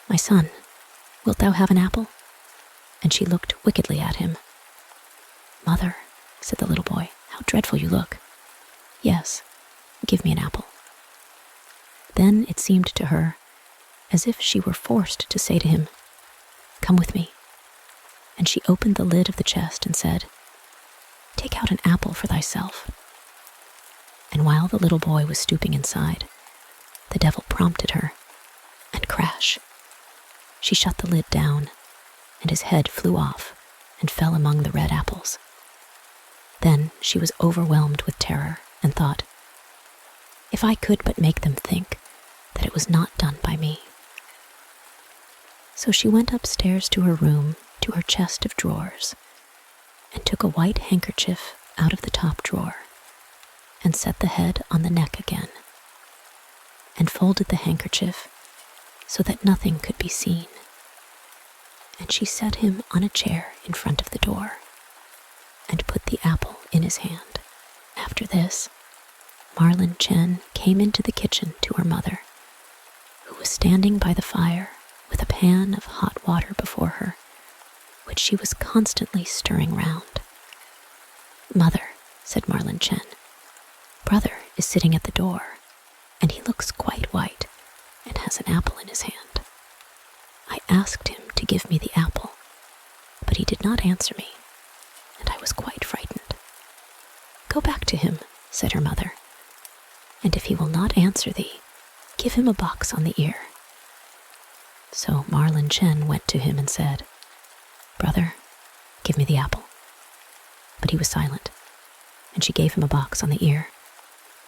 [SPEAKER 1] "My son, wilt thou have an apple?" And she looked wickedly at him. "Mother," said the little boy, "how dreadful you look." "Yes, give me an apple." Then it seemed to her as if she were forced to say to him, "Come with me." And she opened the lid of the chest and said, "Take out an apple for thyself." And while the little boy was stooping inside, the devil prompted her, and crash! She shut the lid down, and his head flew off and fell among the red apples. Then she was overwhelmed with terror and thought, "If I could but make them think that it was not done by me." So she went upstairs to her room, to her chest of drawers, and took a white handkerchief out of the top drawer, and set the head on the neck again, and folded the handkerchief so that nothing could be seen. And she set him on a chair in front of the door, and put the apple in his hand. After this, Marlin Chen came into the kitchen to her mother, who was standing by the fire with a pan of hot water before her, which she was constantly stirring round. "Mother," said Marlin Chen, "brother is sitting at the door, and he looks quite white and has an apple in his hand. I asked him to give me the apple, but he did not answer me, and I was quite frightened." "Go back to him," said her mother, "and if he will not answer thee, give him a box on the ear." So Marlin Chen went to him and said, "Brother, give me the apple." But he was silent, and she gave him a box on the ear,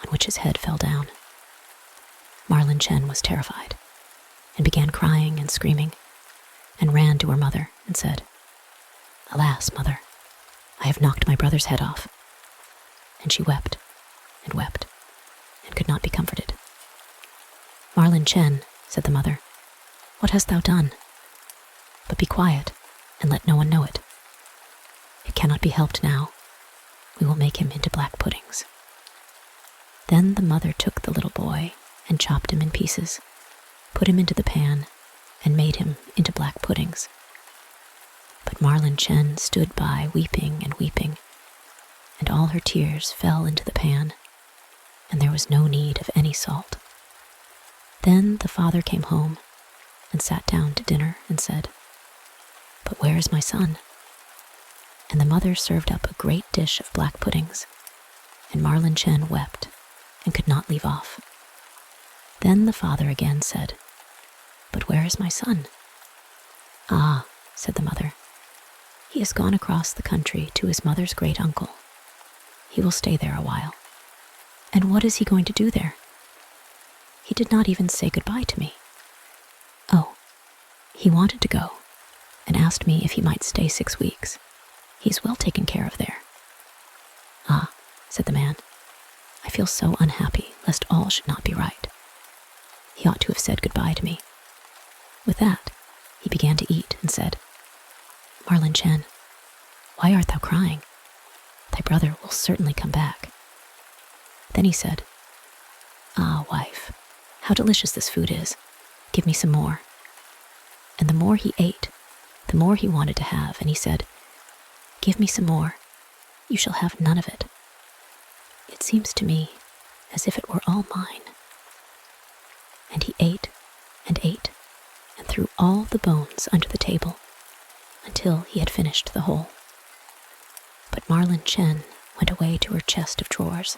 [SPEAKER 1] on which his head fell down. Marlin Chen was terrified, and began crying and screaming, and ran to her mother and said, "Alas, mother, I have knocked my brother's head off." And she wept, and could not be comforted. "Marlin Chen," said the mother, "what hast thou done? But be quiet, and let no one know it. It cannot be helped now. We will make him into black puddings." Then the mother took the little boy and chopped him in pieces, put him into the pan, and made him into black puddings. But Marlin Chen stood by weeping and weeping, and all her tears fell into the pan, and there was no need of any salt. Then the father came home and sat down to dinner and said, "But where is my son?" And the mother served up a great dish of black puddings, and Marlin Chen wept and could not leave off. Then the father again said, "But where is my son?" "Ah," said the mother, "he has gone across the country to his mother's great uncle. He will stay there a while." "And what is he going to do there?" "He did not even say goodbye to me." "Oh, he wanted to go, and asked me if he might stay 6 weeks. He's well taken care of there." "Ah," said the man, "I feel so unhappy lest all should not be right. He ought to have said goodbye to me." With that, he began to eat and said, "Marlin Chen, why art thou crying? Thy brother will certainly come back." Then he said, "Ah, wife, how delicious this food is. Give me some more." And the more he ate, the more he wanted to have, and he said, "Give me some more. You shall have none of it. It seems to me as if it were all mine." And he ate and ate and threw all the bones under the table until he had finished the whole. But Marlin Chen went away to her chest of drawers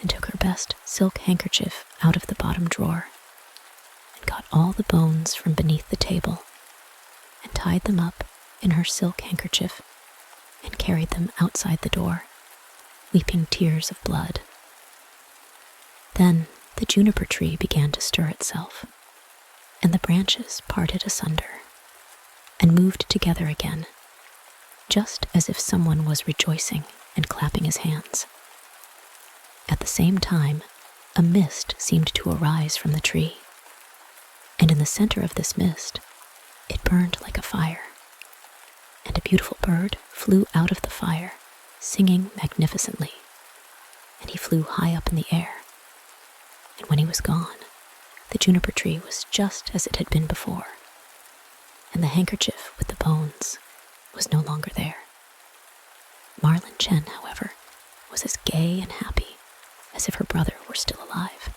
[SPEAKER 1] and took her best silk handkerchief out of the bottom drawer and got all the bones from beneath the table and tied them up in her silk handkerchief and carried them outside the door, weeping tears of blood. Then the juniper tree began to stir itself, and the branches parted asunder and moved together again, just as if someone was rejoicing and clapping his hands. At the same time, a mist seemed to arise from the tree, and in the center of this mist, it burned like a fire, and a beautiful bird flew out of the fire, singing magnificently, and he flew high up in the air. And when he was gone, the juniper tree was just as it had been before, and the handkerchief with the bones was no longer there. Marlin Chen, however, was as gay and happy as if her brother were still alive,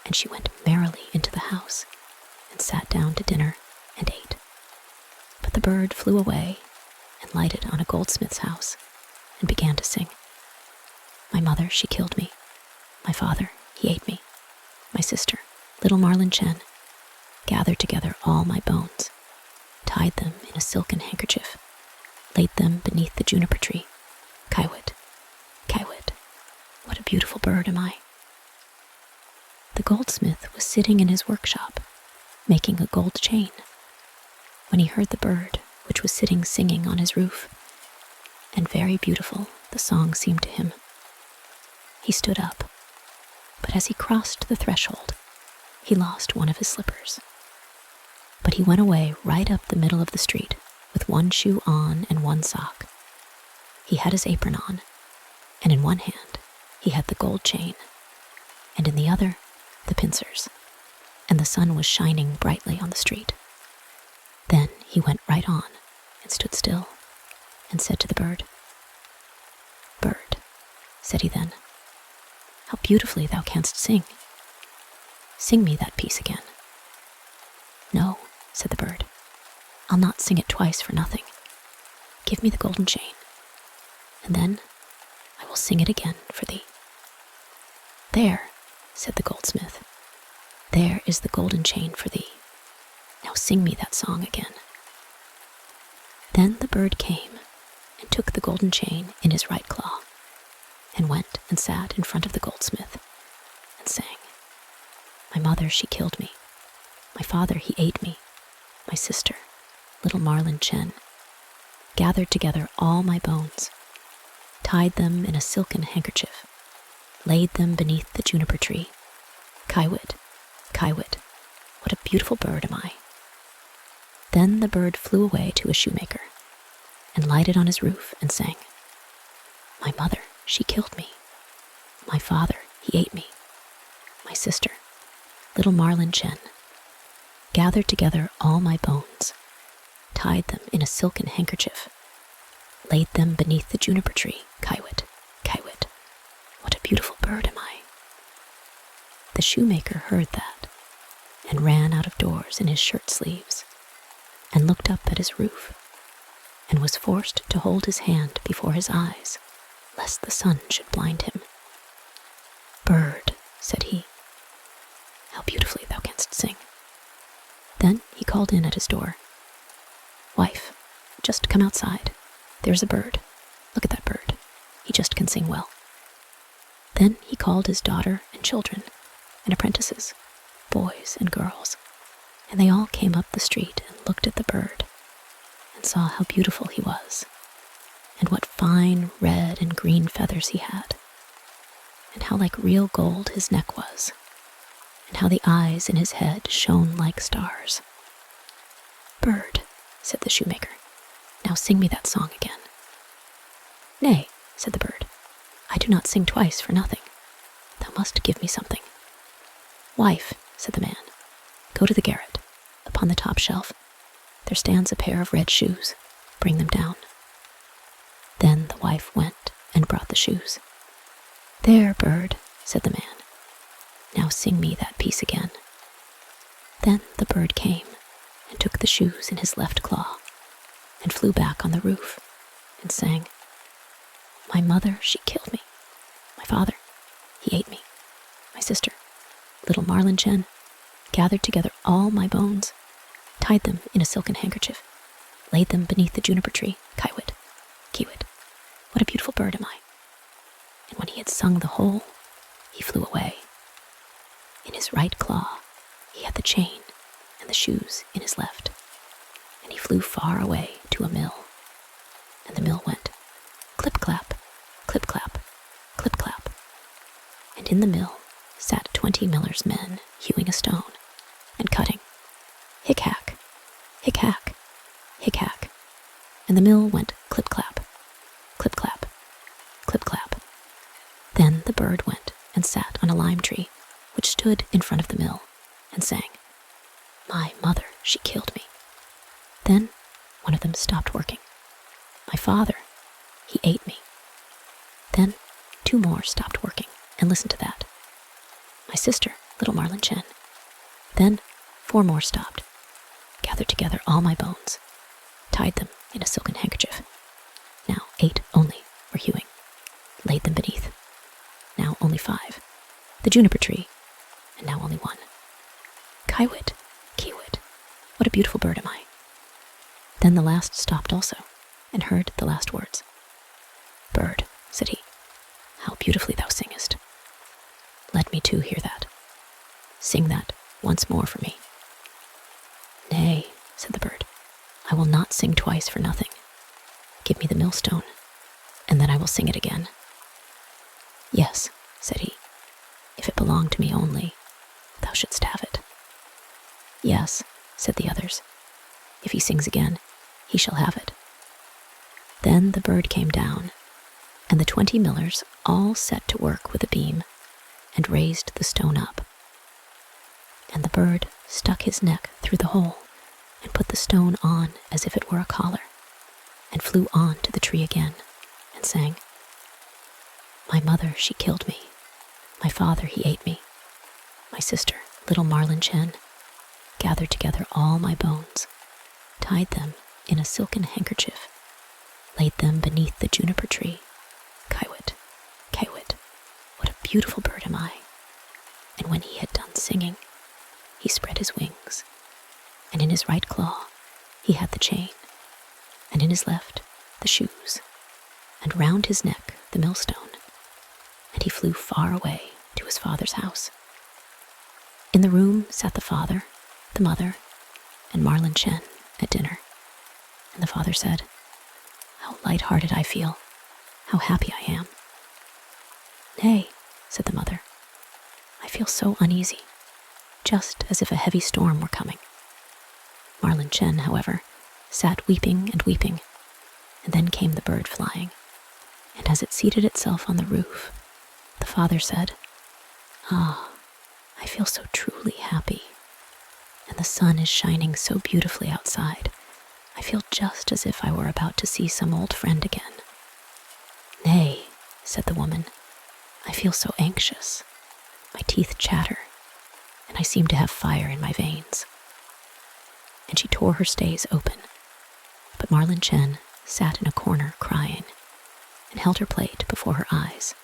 [SPEAKER 1] and she went merrily into the house and sat down to dinner and ate. But the bird flew away and lighted on a goldsmith's house and began to sing. "My mother, she killed me. My father, he ate me. My sister, little Marlin Chen, gathered together all my bones, tied them in a silken handkerchief, laid them beneath the juniper tree. Kaiwit, Kaiwit, what a beautiful bird am I." The goldsmith was sitting in his workshop, making a gold chain, when he heard the bird, which was sitting singing on his roof, and very beautiful the song seemed to him. He stood up, but as he crossed the threshold, he lost one of his slippers. But he went away right up the middle of the street with one shoe on and one sock. He had his apron on, and in one hand he had the gold chain, and in the other the pincers, and the sun was shining brightly on the street. Then he went right on and stood still and said to the bird, "Bird," said he then, "how beautifully thou canst sing. Sing me that piece again." "No," said the bird, "I'll not sing it twice for nothing. Give me the golden chain, and then I will sing it again for thee." "There," said the goldsmith, "there is the golden chain for thee. Now sing me that song again." Then the bird came and took the golden chain in his right claw and went and sat in front of the goldsmith and sang, "My mother, she killed me. My father, he ate me. My sister, little Marlin Chen, gathered together all my bones, tied them in a silken handkerchief, laid them beneath the juniper tree. Kaiwit, Kaiwit, what a beautiful bird am I." Then the bird flew away to a shoemaker and lighted on his roof and sang, "My mother, she killed me. My father, he ate me. My sister, little Marlin Chen, gathered together all my bones, tied them in a silken handkerchief, laid them beneath the juniper tree. Kaiwit, Kaiwit, what a beautiful bird am I." The shoemaker heard that and ran out of doors in his shirt sleeves, and looked up at his roof, and was forced to hold his hand before his eyes, lest the sun should blind him. "Bird," said he, "how beautifully thou canst sing." Then he called in at his door, "Wife, just come outside. There's a bird. Look at that bird. He just can sing well." Then he called his daughter and children and apprentices, boys and girls, and they all came up the street and looked at the bird and saw how beautiful he was, and what fine red and green feathers he had, and how like real gold his neck was, and how the eyes in his head shone like stars. "Bird," said the shoemaker, "now sing me that song again." "Nay," said the bird, "I do not sing twice for nothing. Thou must give me something." "Wife," said the man, "go to the garret. Upon the top shelf there stands a pair of red shoes. Bring them down." Then the wife went and brought the shoes. "There, bird," said the man, "now sing me that piece again." Then the bird came and took the shoes in his left claw and flew back on the roof and sang, "My mother, she killed me. My father, he ate me. My sister, little Marlin-chen, gathered together all my bones, tied them in a silken handkerchief, laid them beneath the juniper tree, kiwit, kiwit. What a beautiful bird am I." And when he had sung the whole, he flew away. In his right claw he had the chain and the shoes in his left, and he flew far away to a mill. And the mill went clip-clap, clip-clap, clip-clap. And in the mill sat 20 miller's men hewing a stone and cutting. Hick-hack, hick-hack, hick-hack. And the mill went clip-clap, clip-clap, clip-clap. Then the bird went and sat on a lime tree which stood in front of the mill and sang, "My mother, she killed me." Then one of them stopped working. "My father, he ate me." Then 2 more stopped working and listened to that. "My sister, little Marlin-chen." Then 4 more stopped, gathered together all my bones, tied them in a silken handkerchief. Now 8 only were hewing, laid them beneath. Now only 5. The juniper tree, and now only 1. Kiwit, kiwit, what a beautiful bird am I. Then the last stopped also, and heard the last words. "Bird," said he, "how beautifully thou singest. Let me too hear that. Sing that once more for me." "Nay," said the bird, "I will not sing twice for nothing. Give me the millstone, and then I will sing it again." "Yes," said he, "if it belonged to me only, thou shouldst have it." "Yes," said the others, "if he sings again, he shall have it." Then the bird came down, and the 20 millers all set to work with a beam and raised the stone up. And the bird stuck his neck through the hole and put the stone on as if it were a collar, and flew on to the tree again and sang, "My mother, she killed me. My father, he ate me. My sister, little Marlin-chen, gathered together all my bones, tied them in a silken handkerchief, laid them beneath the juniper tree. Kiwit, kiwit, what a beautiful bird am I." And when he had done singing, he spread his wings, and in his right claw he had the chain, and in his left the shoes, and round his neck the millstone, and he flew far away to his father's house. In the room sat the father, the mother, and Marlin-chen at dinner, and the father said, "How light-hearted I feel, how happy I am." "Nay," said the mother, "I feel so uneasy, just as if a heavy storm were coming." Marlin-chen, however, sat weeping and weeping, and then came the bird flying, and as it seated itself on the roof, the father said, "Ah, I feel so truly happy, and the sun is shining so beautifully outside, I feel just as if I were about to see some old friend again." "Nay," said the woman, "I feel so anxious. My teeth chatter, and I seem to have fire in my veins." and she tore her stays open. But Marlin Chen sat in a corner crying and held her plate before her eyes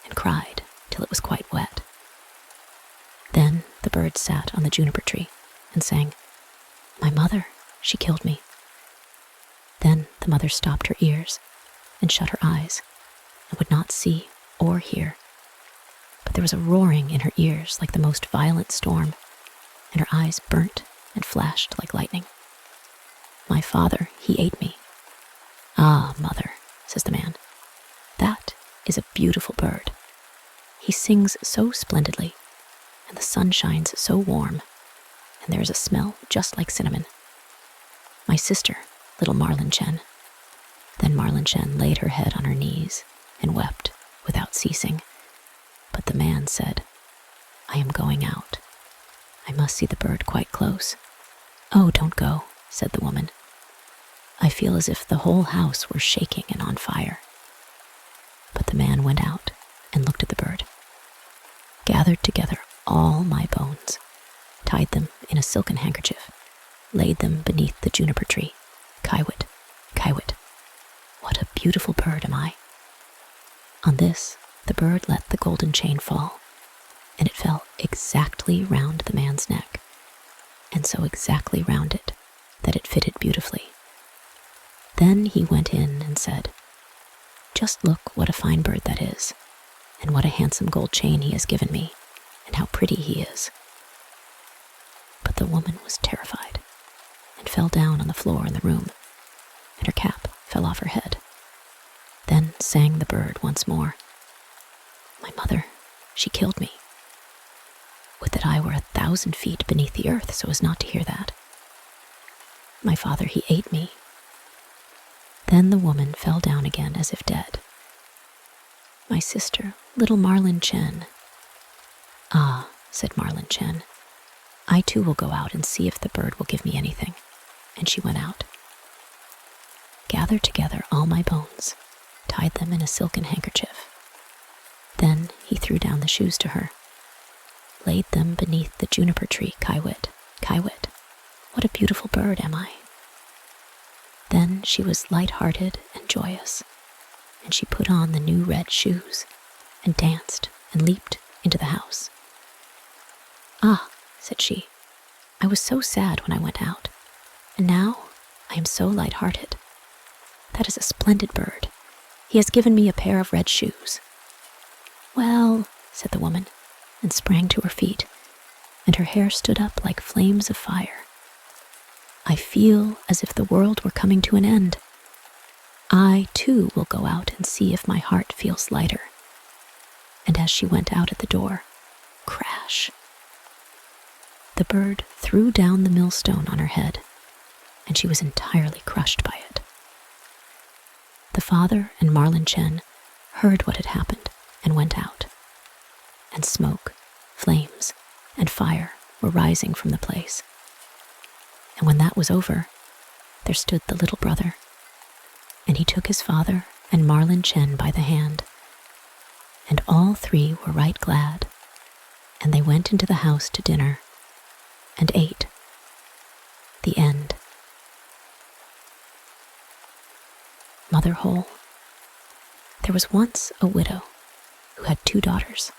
[SPEAKER 1] and cried till it was quite wet. Then the bird sat on the juniper tree and sang, "My mother, she killed me." Then the mother stopped her ears and shut her eyes and would not see or hear. But there was a roaring in her ears like the most violent storm, and her eyes burnt and flashed like lightning. "My father, he ate me." "Ah, mother," says the man, "that is a beautiful bird. He sings so splendidly, and the sun shines so warm, and there is a smell just like cinnamon. My sister, little Marlin Chen." Then Marlin Chen laid her head on her knees and wept without ceasing. But the man said, "I am going out. I must see the bird quite close." "Oh, don't go," said the woman. "I feel as if the whole house were shaking and on fire." But the man went out and looked at the bird, gathered together all my bones, tied them in a silken handkerchief, laid them beneath the juniper tree. Kaiwit, Kaiwit, what a beautiful bird am I. On this, the bird let the golden chain fall, and it fell exactly round the man's neck, and so exactly round it that it fitted beautifully. Then he went in and said, "Just look what a fine bird that is, and what a handsome gold chain he has given me, and how pretty he is." But the woman was terrified, and fell down on the floor in the room, and her cap fell off her head. Then sang the bird once more, "My mother, she killed me. Would that I were 1,000 feet beneath the earth so as not to hear that. My father, he ate me." Then the woman fell down again as if dead. "My sister, little Marlin Chen." "Ah," said Marlin Chen, "I too will go out and see if the bird will give me anything." And she went out, gathered together all my bones, tied them in a silken handkerchief. Then he threw down the shoes to her, laid them beneath the juniper tree. Kaiwit, Kaiwit, what a beautiful bird am I. Then she was light-hearted and joyous, and she put on the new red shoes and danced and leaped into the house. "Ah," said she, "I was so sad when I went out, and now I am so light-hearted. That is a splendid bird. He has given me a pair of red shoes." "Well," said the woman, and sprang to her feet, and her hair stood up like flames of fire. "I feel as if the world were coming to an end. I, too, will go out and see if my heart feels lighter." And as she went out at the door, crash! The bird threw down the millstone on her head, and she was entirely crushed by it. The father and Marlin Chen heard what had happened and went out, and smoke, flames, and fire were rising from the place. And when that was over, there stood the little brother, and he took his father and Marlin Chen by the hand, and all three were right glad, and they went into the house to dinner and ate. The end. Mother Holle. There was once a widow who had 2 daughters,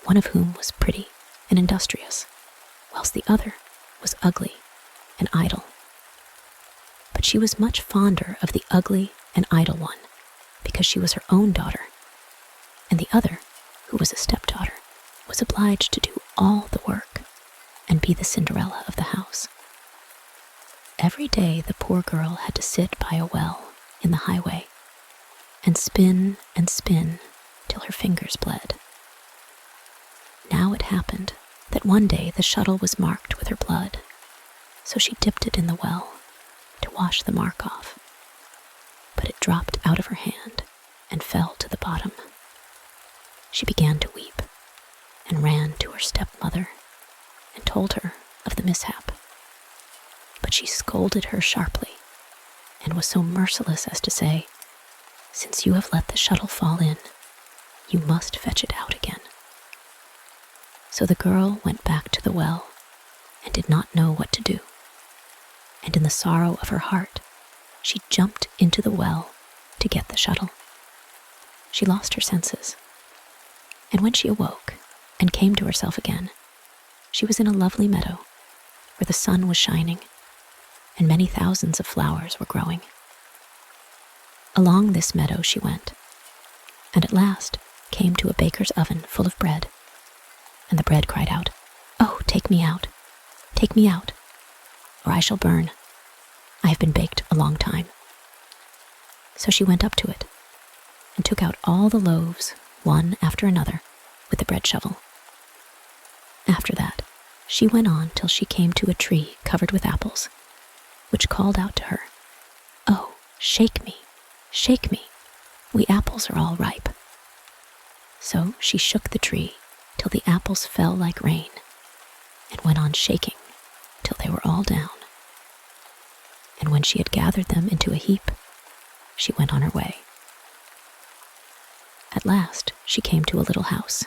[SPEAKER 1] one of whom was pretty and industrious, whilst the other was ugly and idle. But she was much fonder of the ugly and idle one, because she was her own daughter, and the other, who was a stepdaughter, was obliged to do all the work and be the Cinderella of the house. Every day the poor girl had to sit by a well in the highway and spin till her fingers bled. Now it happened that one day the shuttle was marked with her blood, so she dipped it in the well to wash the mark off, but it dropped out of her hand and fell to the bottom. She began to weep and ran to her stepmother and told her of the mishap. But she scolded her sharply and was so merciless as to say, "Since you have let the shuttle fall in, you must fetch it out again." So the girl went back to the well and did not know what to do. and in the sorrow of her heart, she jumped into the well to get the shuttle. She lost her senses, and when she awoke and came to herself again, she was in a lovely meadow where the sun was shining and many thousands of flowers were growing. Along this meadow she went, and at last came to a baker's oven full of bread, and the bread cried out, "Oh, take me out, or I shall burn. I have been baked a long time." So she went up to it and took out all the loaves, one after another, with the bread shovel. After that, she went on till she came to a tree covered with apples, which called out to her, "Oh, shake me, we apples are all ripe." So she shook the tree till the apples fell like rain, and went on shaking till they were all down. And when she had gathered them into a heap, she went on her way. At last she came to a little house,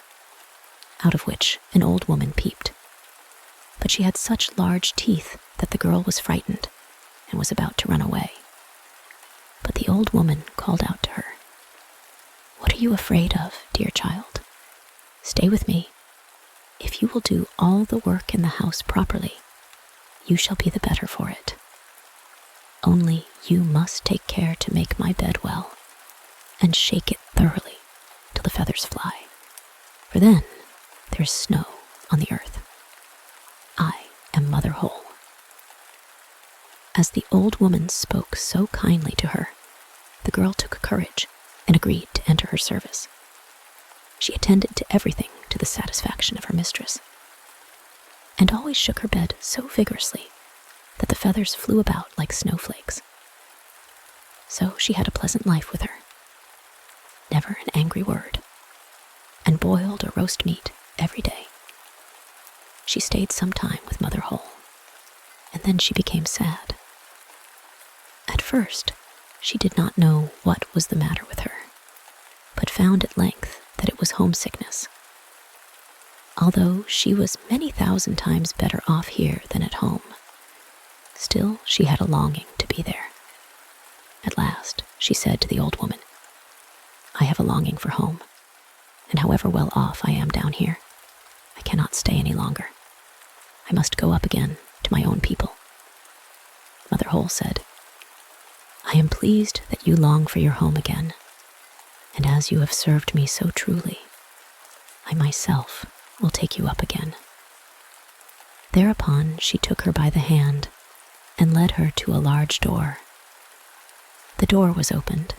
[SPEAKER 1] out of which an old woman peeped. But she had such large teeth that the girl was frightened and was about to run away. But the old woman called out to her, "What are you afraid of, dear child? Stay with me. If you will do all the work in the house properly, you shall be the better for it. Only you must take care to make my bed well, and shake it thoroughly till the feathers fly, for then there is snow on the earth. I am Mother Holle." As the old woman spoke so kindly to her, the girl took courage and agreed to enter her service. She attended to everything to the satisfaction of her mistress, and always shook her bed so vigorously that the feathers flew about like snowflakes. So she had a pleasant life with her, never an angry word, and boiled or roast meat every day. She stayed some time with Mother Holle, and then she became sad. At first, she did not know what was the matter with her, but found at length that it was homesickness. Although she was many thousand times better off here than at home, still she had a longing to be there. At last, she said to the old woman, "I have a longing for home, and however well off I am down here, I cannot stay any longer. I must go up again to my own people." Mother Holle said, "I am pleased that you long for your home again, and as you have served me so truly, I myself will take you up again." Thereupon she took her by the hand and led her to a large door. The door was opened,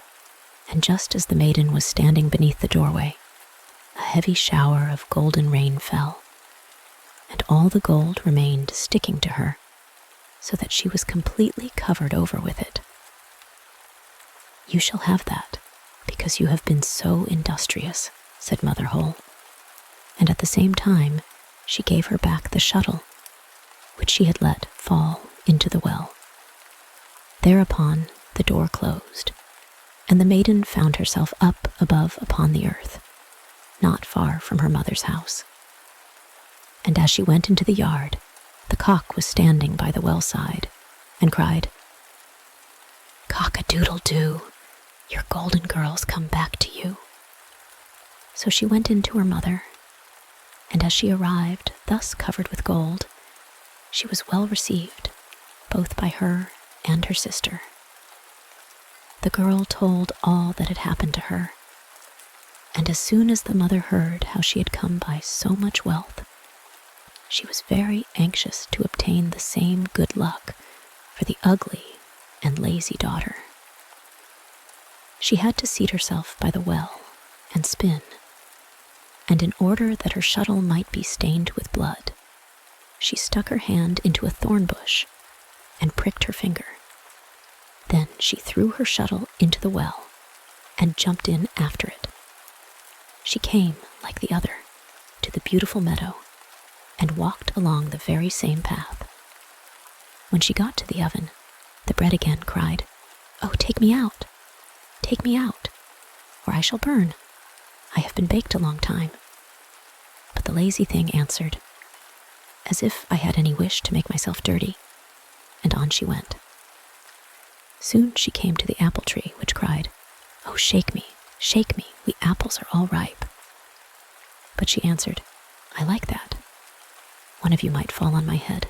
[SPEAKER 1] and just as the maiden was standing beneath the doorway, a heavy shower of golden rain fell, and all the gold remained sticking to her, so that she was completely covered over with it. "You shall have that, because you have been so industrious," said Mother Holle, and at the same time she gave her back the shuttle, which she had let fall into the well. Thereupon the door closed, and the maiden found herself up above upon the earth, not far from her mother's house. And as she went into the yard, the cock was standing by the well side, and cried, "Cock-a-doodle-doo, your golden girls come back to you." So she went in to her mother, and as she arrived thus covered with gold, she was well received, both by her and her sister. The girl told all that had happened to her, and as soon as the mother heard how she had come by so much wealth, she was very anxious to obtain the same good luck for the ugly and lazy daughter. She had to seat herself by the well and spin, and in order that her shuttle might be stained with blood, she stuck her hand into a thorn bush and pricked her finger. Then she threw her shuttle into the well and jumped in after it. She came, like the other, to the beautiful meadow and walked along the very same path. When she got to the oven, the bread again cried, "Oh, take me out, or I shall burn. I have been baked a long time." But the lazy thing answered, "As if I had any wish to make myself dirty. and on she went. Soon she came to the apple tree, which cried, "Oh, shake me, we apples are all ripe." But she answered, "I like that. One of you might fall on my head,"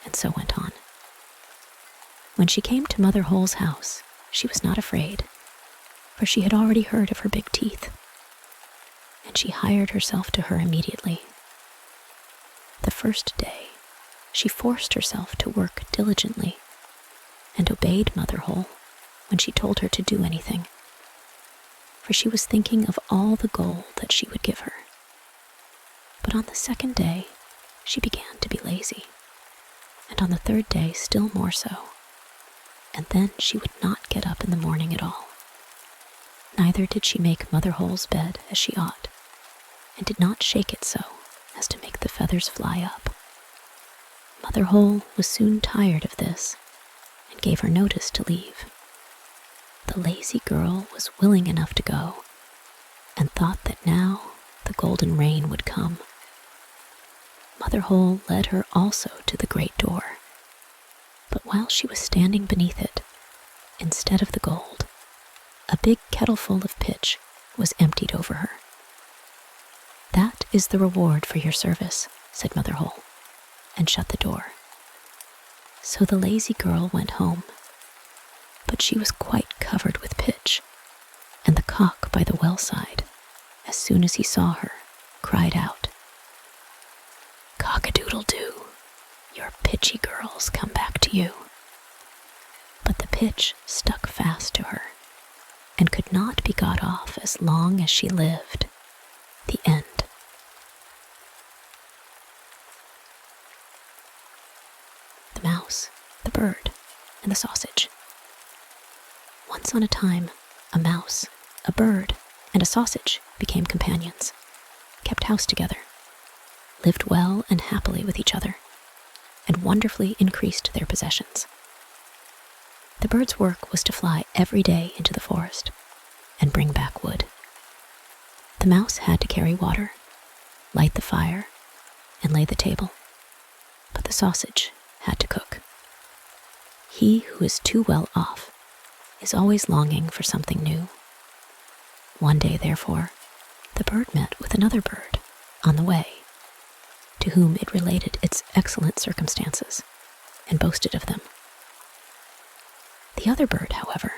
[SPEAKER 1] and so went on. When she came to Mother Holle's house, she was not afraid, for she had already heard of her big teeth, and she hired herself to her immediately. The first day, she forced herself to work diligently and obeyed Mother Hole when she told her to do anything, for she was thinking of all the gold that she would give her. But on the second day, she began to be lazy, and on the third day still more so, and then she would not get up in the morning at all. Neither did she make Mother Hole's bed as she ought, and did not shake it so as to make the feathers fly up. Mother Hole was soon tired of this, and gave her notice to leave. The lazy girl was willing enough to go, and thought that now the golden rain would come. Mother Hole led her also to the great door, but while she was standing beneath it, instead of the gold, a big kettleful of pitch was emptied over her. "That is the reward for your service," said Mother Hole, and shut the door. So the lazy girl went home, but she was quite covered with pitch, and the cock by the well side, as soon as he saw her, cried out, "Cock-a-doodle-doo, your pitchy girls come back to you." But the pitch stuck fast to her, and could not be got off as long as she lived. The end. The Mouse, the Bird, and the Sausage. Once on a time, a mouse, a bird, and a sausage became companions, kept house together, lived well and happily with each other, and wonderfully increased their possessions. The bird's work was to fly every day into the forest and bring back wood. The mouse had to carry water, light the fire, and lay the table, but the sausage had to cook. He who is too well off is always longing for something new. One day, therefore, the bird met with another bird on the way, to whom it related its excellent circumstances and boasted of them. The other bird, however,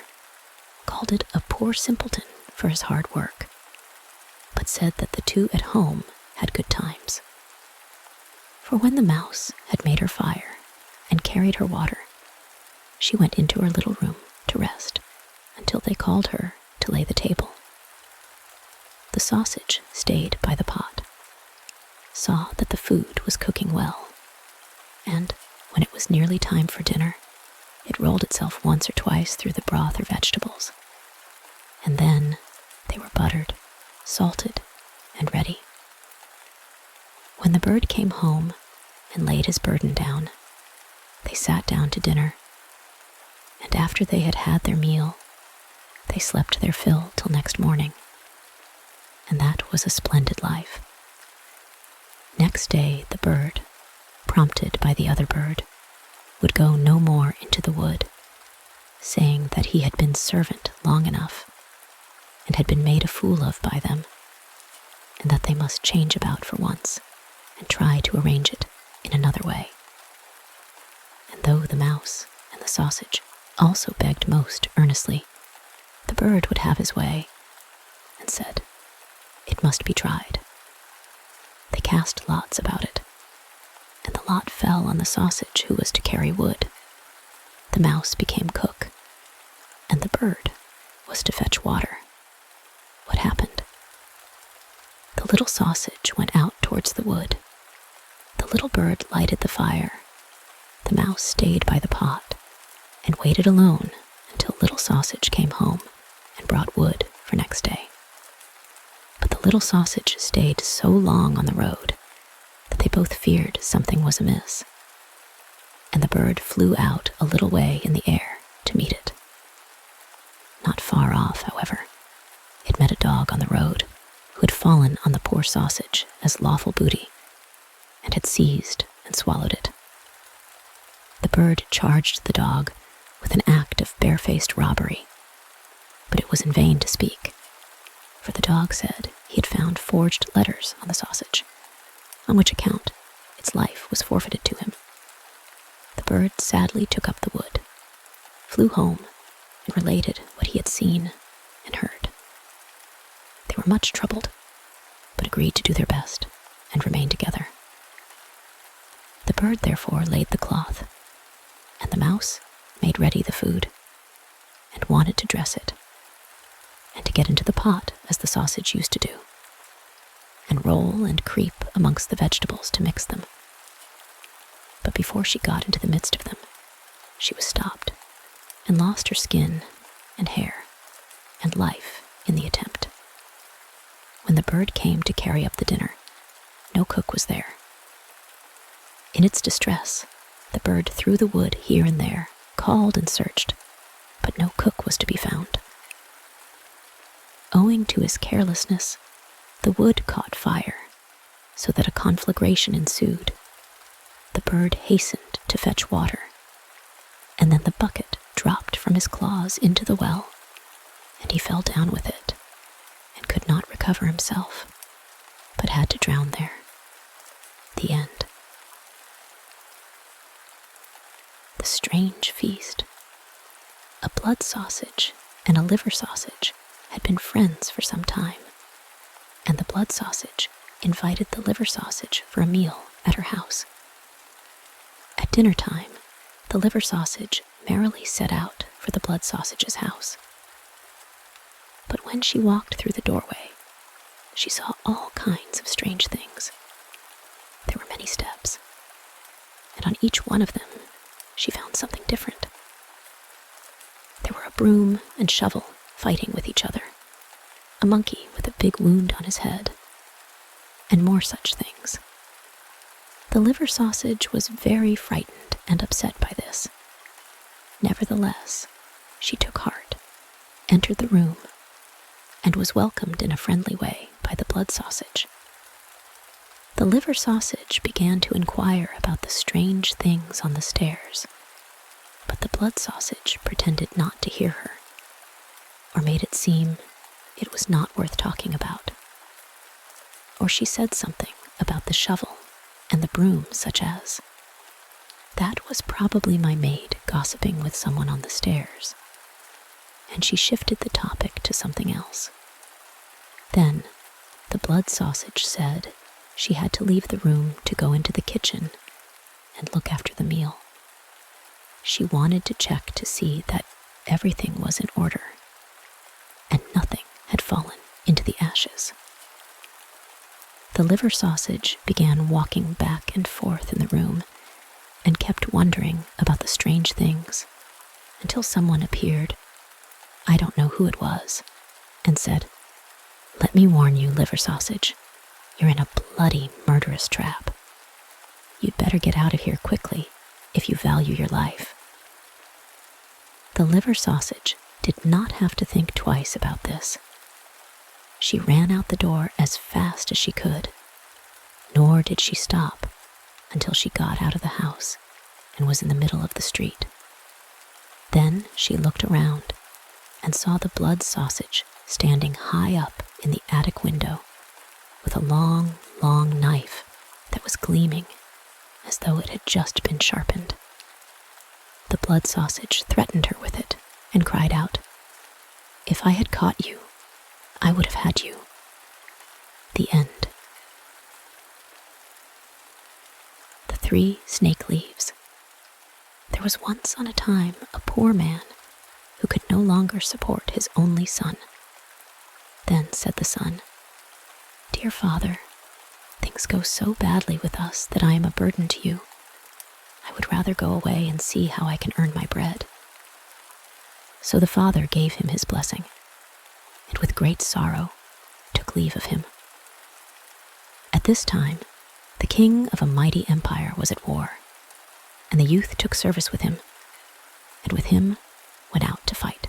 [SPEAKER 1] called it a poor simpleton for his hard work, but said that the two at home had good times. For when the mouse had made her fire and carried her water, she went into her little room to rest until they called her to lay the table. The sausage stayed by the pot, saw that the food was cooking well, and when it was nearly time for dinner, it rolled itself once or twice through the broth or vegetables, and then they were buttered, salted, and ready. When the bird came home and laid his burden down, they sat down to dinner, and after they had had their meal, they slept their fill till next morning, and that was a splendid life. Next day the bird, prompted by the other bird, would go no more into the wood, saying that he had been servant long enough, and had been made a fool of by them, and that they must change about for once, and try to arrange it in another way. And though the mouse and the sausage also begged most earnestly, the bird would have his way, and said, "It must be tried." They cast lots about it, and the lot fell on the sausage who was to carry wood. The mouse became cook, and the bird was to fetch water. What happened? The little sausage went out towards the wood. The little bird lighted the fire. The mouse stayed by the pot, and waited alone until little sausage came home and brought wood for next day. But the little sausage stayed so long on the road that they both feared something was amiss, and the bird flew out a little way in the air to meet it. Not far off, however, it met a dog on the road who had fallen on the poor sausage as lawful booty, and had seized and swallowed it. The bird charged the dog with an act of barefaced robbery. But it was in vain to speak, for the dog said he had found forged letters on the sausage, on which account its life was forfeited to him. The bird sadly took up the wood, flew home, and related what he had seen and heard. They were much troubled, but agreed to do their best and remain together. The bird therefore laid the cloth, and the mouse made ready the food, and wanted to dress it, and to get into the pot as the sausage used to do, and roll and creep amongst the vegetables to mix them. But before she got into the midst of them, she was stopped, and lost her skin and hair and life in the attempt. When the bird came to carry up the dinner, no cook was there. In its distress, the bird threw the wood here and there, called and searched, but no cook was to be found. Owing to his carelessness, the wood caught fire, so that a conflagration ensued. The bird hastened to fetch water, and then the bucket dropped from his claws into the well, and he fell down with it, and could not recover himself, but had to drown there. The end. The strange feast. A blood sausage and a liver sausage had been friends for some time, and the blood sausage invited the liver sausage for a meal at her house. At dinner time, the liver sausage merrily set out for the blood sausage's house. But when she walked through the doorway, she saw all kinds of strange things. There were many steps, and on each one of them she found something different. There were a broom and shovel fighting with each other, a monkey with a big wound on his head, and more such things. The liver sausage was very frightened and upset by this. Nevertheless, she took heart, entered the room, and was welcomed in a friendly way by the blood sausage. The liver sausage began to inquire about the strange things on the stairs, but the blood sausage pretended not to hear her, or made it seem it was not worth talking about. Or she said something about the shovel and the broom, such as, "That was probably my maid gossiping with someone on the stairs," and she shifted the topic to something else. Then the blood sausage said she had to leave the room to go into the kitchen and look after the meal. She wanted to check to see that everything was in order, and nothing had fallen into the ashes. The liver sausage began walking back and forth in the room and kept wondering about the strange things until someone appeared, I don't know who it was, and said, "Let me warn you, liver sausage, you're in a bloody, murderous trap. You'd better get out of here quickly if you value your life." The liver sausage did not have to think twice about this. She ran out the door as fast as she could, nor did she stop until she got out of the house and was in the middle of the street. Then she looked around and saw the blood sausage standing high up in the attic window with a long, long knife that was gleaming as though it had just been sharpened. The blood sausage threatened her with it and cried out, "If I had caught you, I would have had you." The end. The 3 snake leaves. There was once on a time a poor man who could no longer support his only son. Then said the son, "Dear father, things go so badly with us that I am a burden to you. I would rather go away and see how I can earn my bread." So the father gave him his blessing, and with great sorrow took leave of him. At this time, the king of a mighty empire was at war, and the youth took service with him, and with him went out to fight.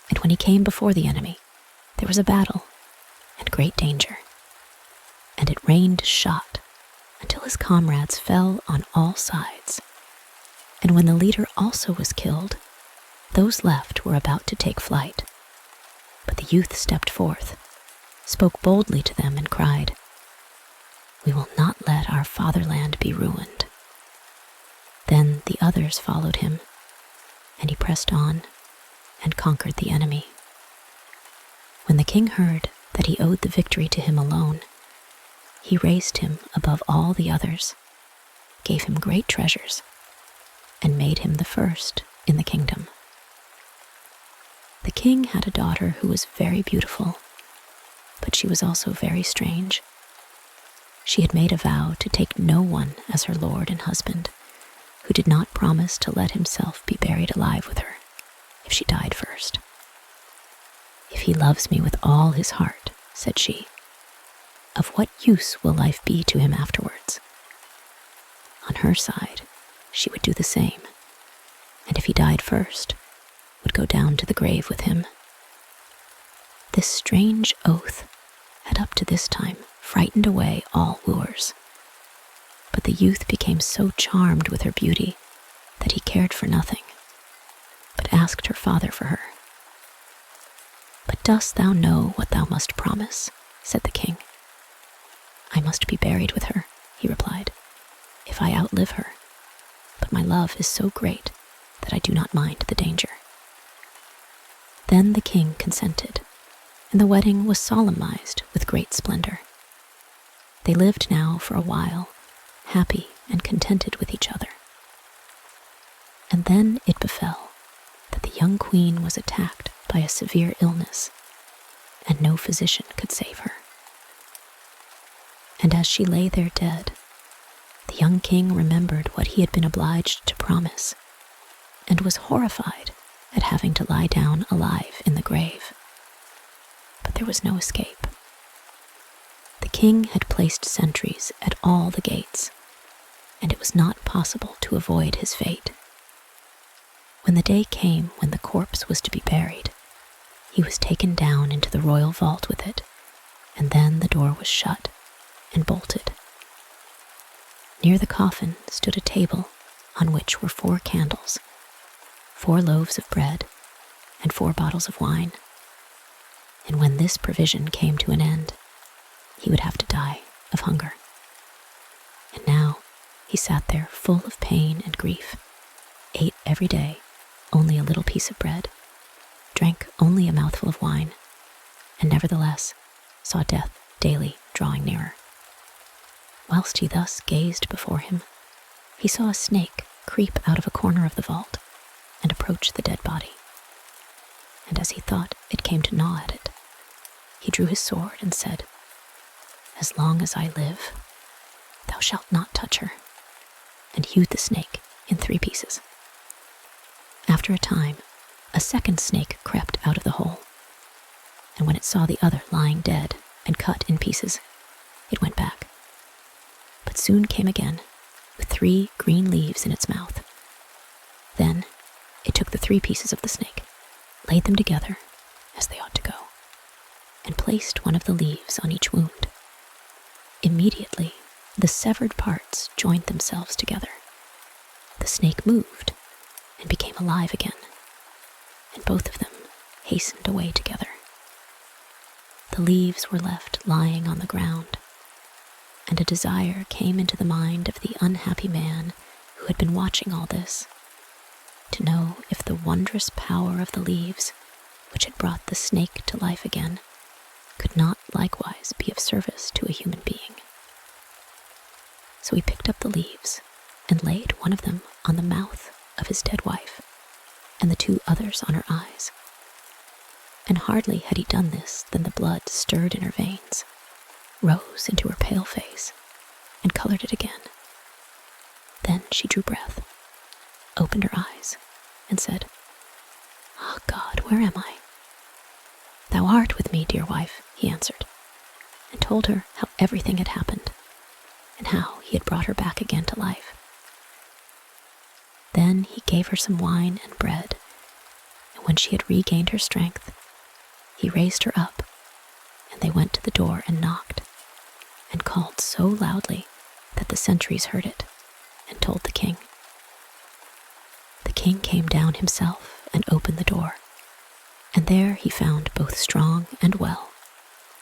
[SPEAKER 1] And when he came before the enemy, there was a battle and great danger, and it rained shot until his comrades fell on all sides. And when the leader also was killed, those left were about to take flight. But the youth stepped forth, spoke boldly to them, and cried, "We will not let our fatherland be ruined." Then the others followed him, and he pressed on and conquered the enemy. When the king heard that he owed the victory to him alone, he raised him above all the others, gave him great treasures, and made him the first in the kingdom. The king had a daughter who was very beautiful, but she was also very strange. She had made a vow to take no one as her lord and husband, who did not promise to let himself be buried alive with her if she died first. "If he loves me with all his heart," said she, "of what use will life be to him afterwards?" On her side, she would do the same, and if he died first, would go down to the grave with him. This strange oath had up to this time frightened away all wooers, but the youth became so charmed with her beauty that he cared for nothing, but asked her father for her. "But dost thou know what thou must promise?" said the king. "I must be buried with her," he replied, "if I outlive her, but my love is so great that I do not mind the danger." Then the king consented, and the wedding was solemnized with great splendor. They lived now for a while, happy and contented with each other. And then it befell that the young queen was attacked by a severe illness, and no physician could save her. And as she lay there dead, the young king remembered what he had been obliged to promise, and was horrified at having to lie down alive in the grave. But there was no escape. The king had placed sentries at all the gates, and it was not possible to avoid his fate. When the day came when the corpse was to be buried, he was taken down into the royal vault with it, and then the door was shut and bolted. Near the coffin stood a table on which were 4 candles, 4 loaves of bread, and 4 bottles of wine. And when this provision came to an end, he would have to die of hunger. And now he sat there full of pain and grief, ate every day only a little piece of bread, drank only a mouthful of wine, and nevertheless saw death daily drawing nearer. Whilst he thus gazed before him, he saw a snake creep out of a corner of the vault and approach the dead body. And as he thought it came to gnaw at it, he drew his sword and said, "As long as I live, thou shalt not touch her," and hewed the snake in 3 pieces. After a time, a second snake crept out of the hole, and when it saw the other lying dead and cut in pieces, it went back, but soon came again with 3 green leaves in its mouth. Then it took the 3 pieces of the snake, laid them together as they ought to go, and placed one of the leaves on each wound. Immediately, the severed parts joined themselves together. The snake moved and became alive again, and both of them hastened away together. The leaves were left lying on the ground, and a desire came into the mind of the unhappy man who had been watching all this, to know if the wondrous power of the leaves, which had brought the snake to life again, could not likewise be of service to a human being. So he picked up the leaves and laid one of them on the mouth of his dead wife, and the 2 others on her eyes. And hardly had he done this than the blood stirred in her veins, rose into her pale face, and colored it again. Then she drew breath, opened her eyes, and said, "Ah, God, where am I?" "Thou art with me, dear wife," he answered, and told her how everything had happened, and how he had brought her back again to life. Then he gave her some wine and bread, and when she had regained her strength, he raised her up, and they went to the door and knocked, and called so loudly that the sentries heard it, and told the king. king came down himself and opened the door, and there he found both strong and well,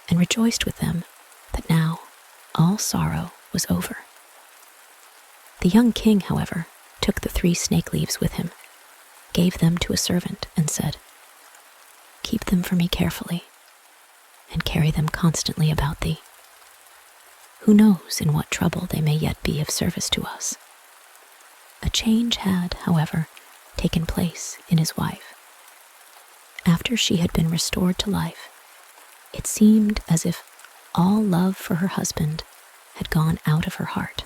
[SPEAKER 1] and rejoiced with them that now all sorrow was over. The young king, however, took the 3 snake leaves with him, gave them to a servant, and said, "Keep them for me carefully, and carry them constantly about thee. Who knows in what trouble they may yet be of service to us?" A change had, however, taken place in his wife. After she had been restored to life, it seemed as if all love for her husband had gone out of her heart.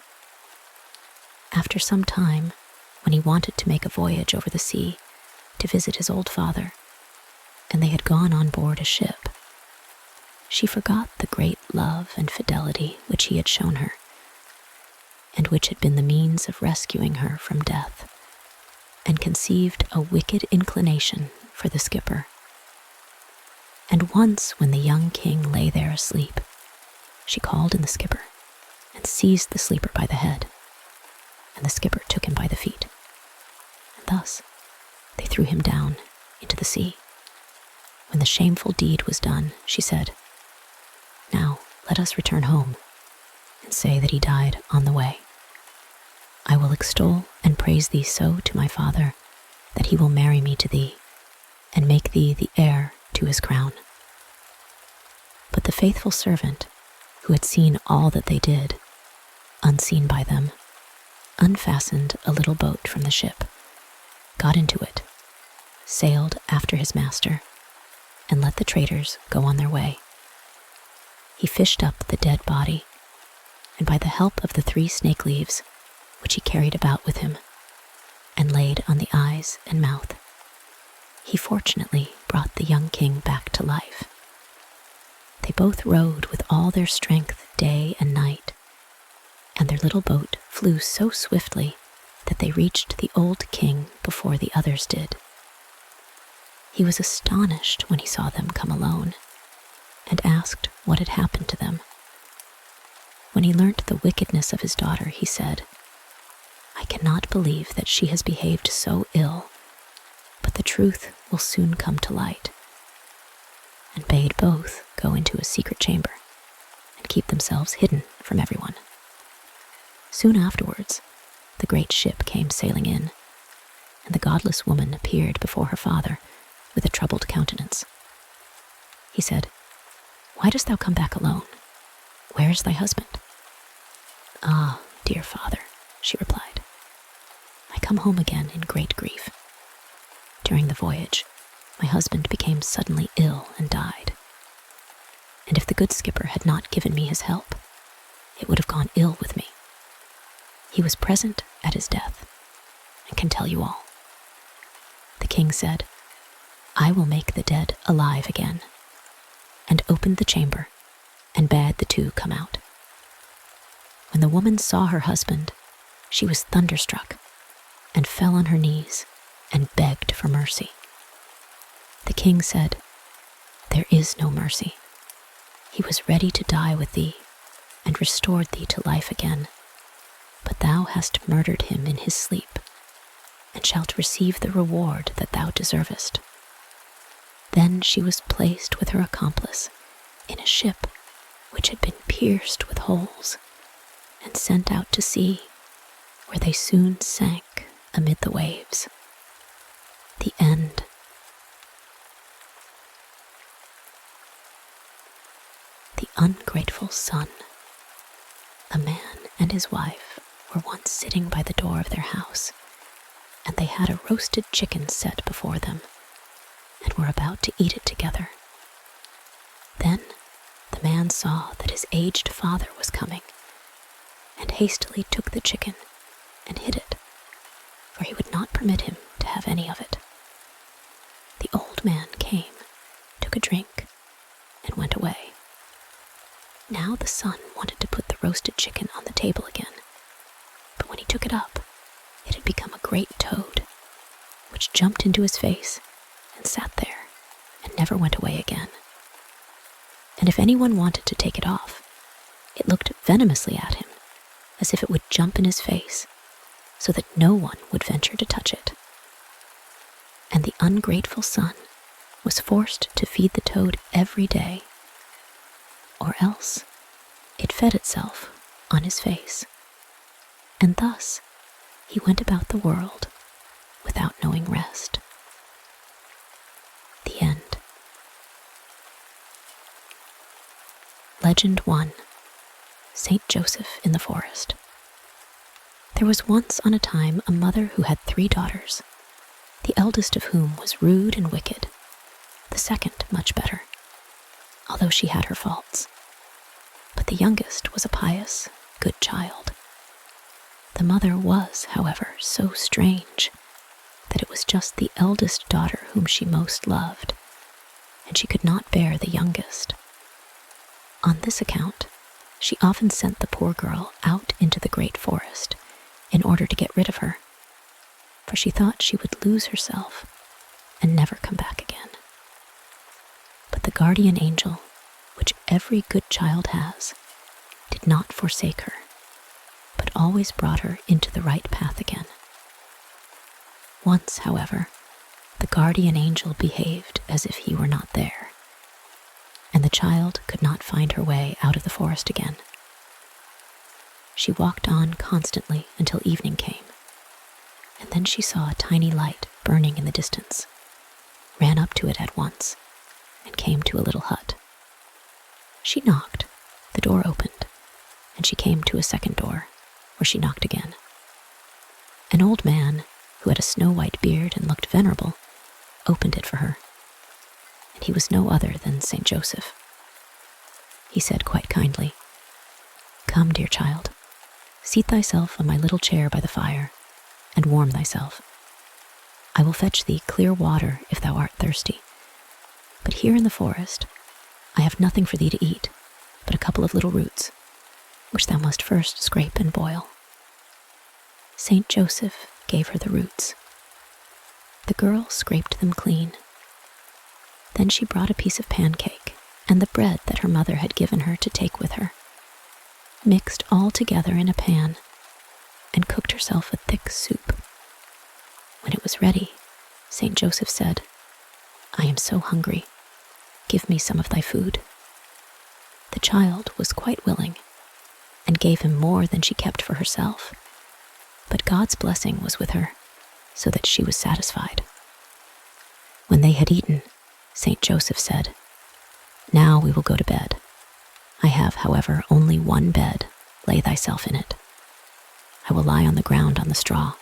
[SPEAKER 1] After some time, when he wanted to make a voyage over the sea to visit his old father, and they had gone on board a ship, she forgot the great love and fidelity which he had shown her, and which had been the means of rescuing her from death, and conceived a wicked inclination for the skipper. And once, when the young king lay there asleep, she called in the skipper and seized the sleeper by the head, and the skipper took him by the feet, and thus they threw him down into the sea. When the shameful deed was done, she said, "Now let us return home, and say that he died on the way. I will extol and praise thee so to my father, that he will marry me to thee, and make thee the heir to his crown." But the faithful servant, who had seen all that they did, unseen by them, unfastened a little boat from the ship, got into it, sailed after his master, and let the traders go on their way. He fished up the dead body, and by the help of the 3 snake leaves, which he carried about with him, and laid on the eyes and mouth, he fortunately brought the young king back to life. They both rowed with all their strength day and night, and their little boat flew so swiftly that they reached the old king before the others did. He was astonished when he saw them come alone, and asked what had happened to them. When he learnt the wickedness of his daughter, he said, "I cannot believe that she has behaved so ill, but the truth will soon come to light," and bade both go into a secret chamber and keep themselves hidden from everyone. Soon afterwards, the great ship came sailing in, and the godless woman appeared before her father with a troubled countenance. He said, "Why dost thou come back alone? Where is thy husband?" "Ah, dear father," she replied, "I come home again in great grief. During the voyage, my husband became suddenly ill and died. And if the good skipper had not given me his help, it would have gone ill with me. He was present at his death, and can tell you all." The king said, "I will make the dead alive again," and opened the chamber and bade the 2 come out. When the woman saw her husband, she was thunderstruck and fell on her knees and begged for mercy. The king said, "There is no mercy. He was ready to die with thee and restored thee to life again, but thou hast murdered him in his sleep, and shalt receive the reward that thou deservest." Then she was placed with her accomplice in a ship which had been pierced with holes, and sent out to sea, where they soon sank amid the waves. The end. The Ungrateful Son. A man and his wife were once sitting by the door of their house, and they had a roasted chicken set before them, and were about to eat it together. Then the man saw that his aged father was coming, and hastily took the chicken and hid it, for he would not permit him to have any of it. The old man came, took a drink, and went away. Now the son wanted to put the roasted chicken on the table again, but when he took it up, it had become a great toad, which jumped into his face and sat there and never went away again. And if anyone wanted to take it off, it looked venomously at him, as if it would jump in his face, so that no one would venture to touch it. and the ungrateful son was forced to feed the toad every day, or else it fed itself on his face. And thus he went about the world without knowing rest. The end. Legend 1. Saint Joseph in the Forest. There was once on a time a mother who had 3 daughters, the eldest of whom was rude and wicked, the second much better, although she had her faults. But the youngest was a pious, good child. The mother was, however, so strange that it was just the eldest daughter whom she most loved, and she could not bear the youngest. On this account, she often sent the poor girl out into the great forest in order to get rid of her, for she thought she would lose herself and never come back again. But the guardian angel, which every good child has, did not forsake her, but always brought her into the right path again. Once, however, the guardian angel behaved as if he were not there, and the child could not find her way out of the forest again. She walked on constantly until evening came, and then she saw a tiny light burning in the distance, ran up to it at once, and came to a little hut. She knocked, the door opened, and she came to a second door, where she knocked again. An old man, who had a snow-white beard and looked venerable, opened it for her, and he was no other than Saint Joseph. He said quite kindly, "Come, dear child, seat thyself on my little chair by the fire, and warm thyself. I will fetch thee clear water if thou art thirsty. But here in the forest I have nothing for thee to eat but a couple of little roots, which thou must first scrape and boil." Saint Joseph gave her the roots. The girl scraped them clean. Then she brought a piece of pancake and the bread that her mother had given her to take with her, mixed all together in a pan, and cooked herself a thick soup. When it was ready, Saint Joseph said, "I am so hungry. Give me some of thy food." The child was quite willing, and gave him more than she kept for herself, but God's blessing was with her, so that she was satisfied. When they had eaten, Saint Joseph said, "Now we will go to bed. I have, however, only one bed. Lay thyself in it. I will lie on the ground on the straw."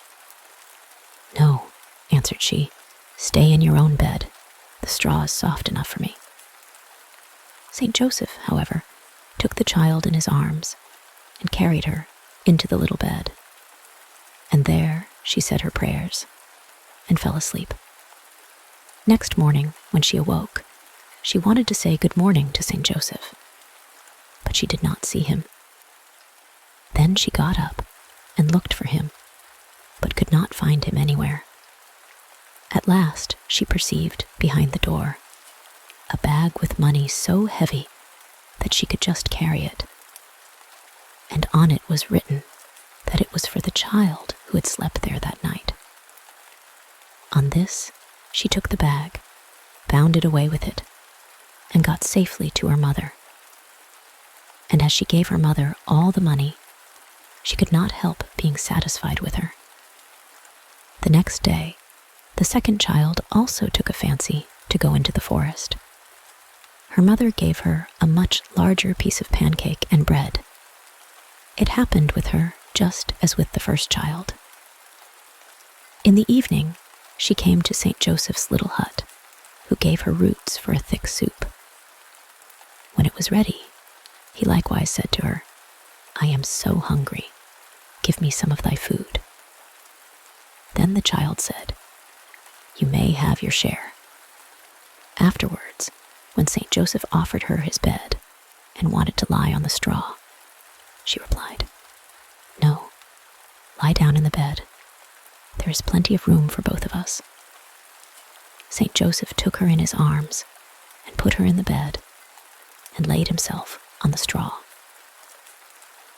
[SPEAKER 1] "No," answered she, "stay in your own bed. The straw is soft enough for me." Saint Joseph, however, took the child in his arms and carried her into the little bed. And there she said her prayers and fell asleep. Next morning, when she awoke, she wanted to say good morning to Saint Joseph, but she did not see him. Then she got up and looked for him, but could not find him anywhere. At last she perceived behind the door a bag with money so heavy that she could just carry it, and on it was written that it was for the child who had slept there that night. On this, she took the bag, bounded away with it, and got safely to her mother. And as she gave her mother all the money, she could not help being satisfied with her. The next day, the second child also took a fancy to go into the forest. Her mother gave her a much larger piece of pancake and bread. It happened with her just as with the first child. In the evening, she came to Saint Joseph's little hut, who gave her roots for a thick soup. When it was ready, he likewise said to her, "I am so hungry. Give me some of thy food." Then the child said, "You may have your share." Afterwards, when Saint Joseph offered her his bed and wanted to lie on the straw, she replied, "No, lie down in the bed. There is plenty of room for both of us." Saint Joseph took her in his arms and put her in the bed and laid himself on the straw.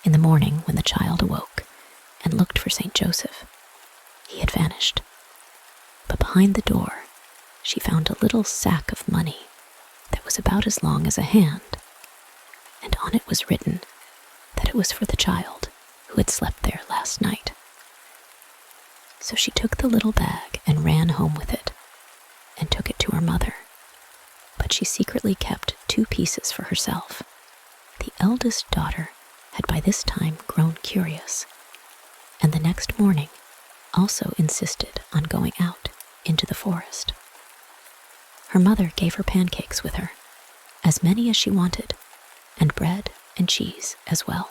[SPEAKER 1] In the morning, when the child awoke and looked for Saint Joseph, he had vanished. But behind the door, she found a little sack of money that was about as long as a hand, and on it was written that it was for the child who had slept there last night. So she took the little bag and ran home with it, and took it to her mother. But she secretly kept 2 pieces for herself. The eldest daughter had by this time grown curious, and the next morning also insisted on going out into the forest. Her mother gave her pancakes with her, as many as she wanted, and bread and cheese as well.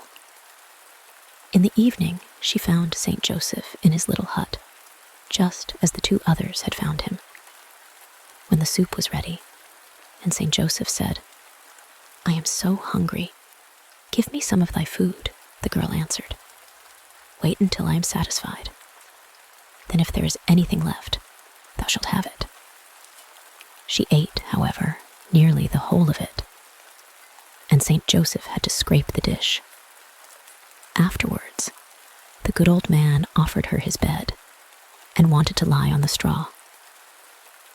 [SPEAKER 1] In the evening, she found St. Joseph in his little hut, just as the 2 others had found him. When the soup was ready, and St. Joseph said, "I am so hungry. Give me some of thy food," the girl answered. "Wait until I am satisfied. Then if there is anything left, thou shalt have it." She ate, however, nearly the whole of it, and St. Joseph had to scrape the dish. Afterwards, the good old man offered her his bed and wanted to lie on the straw.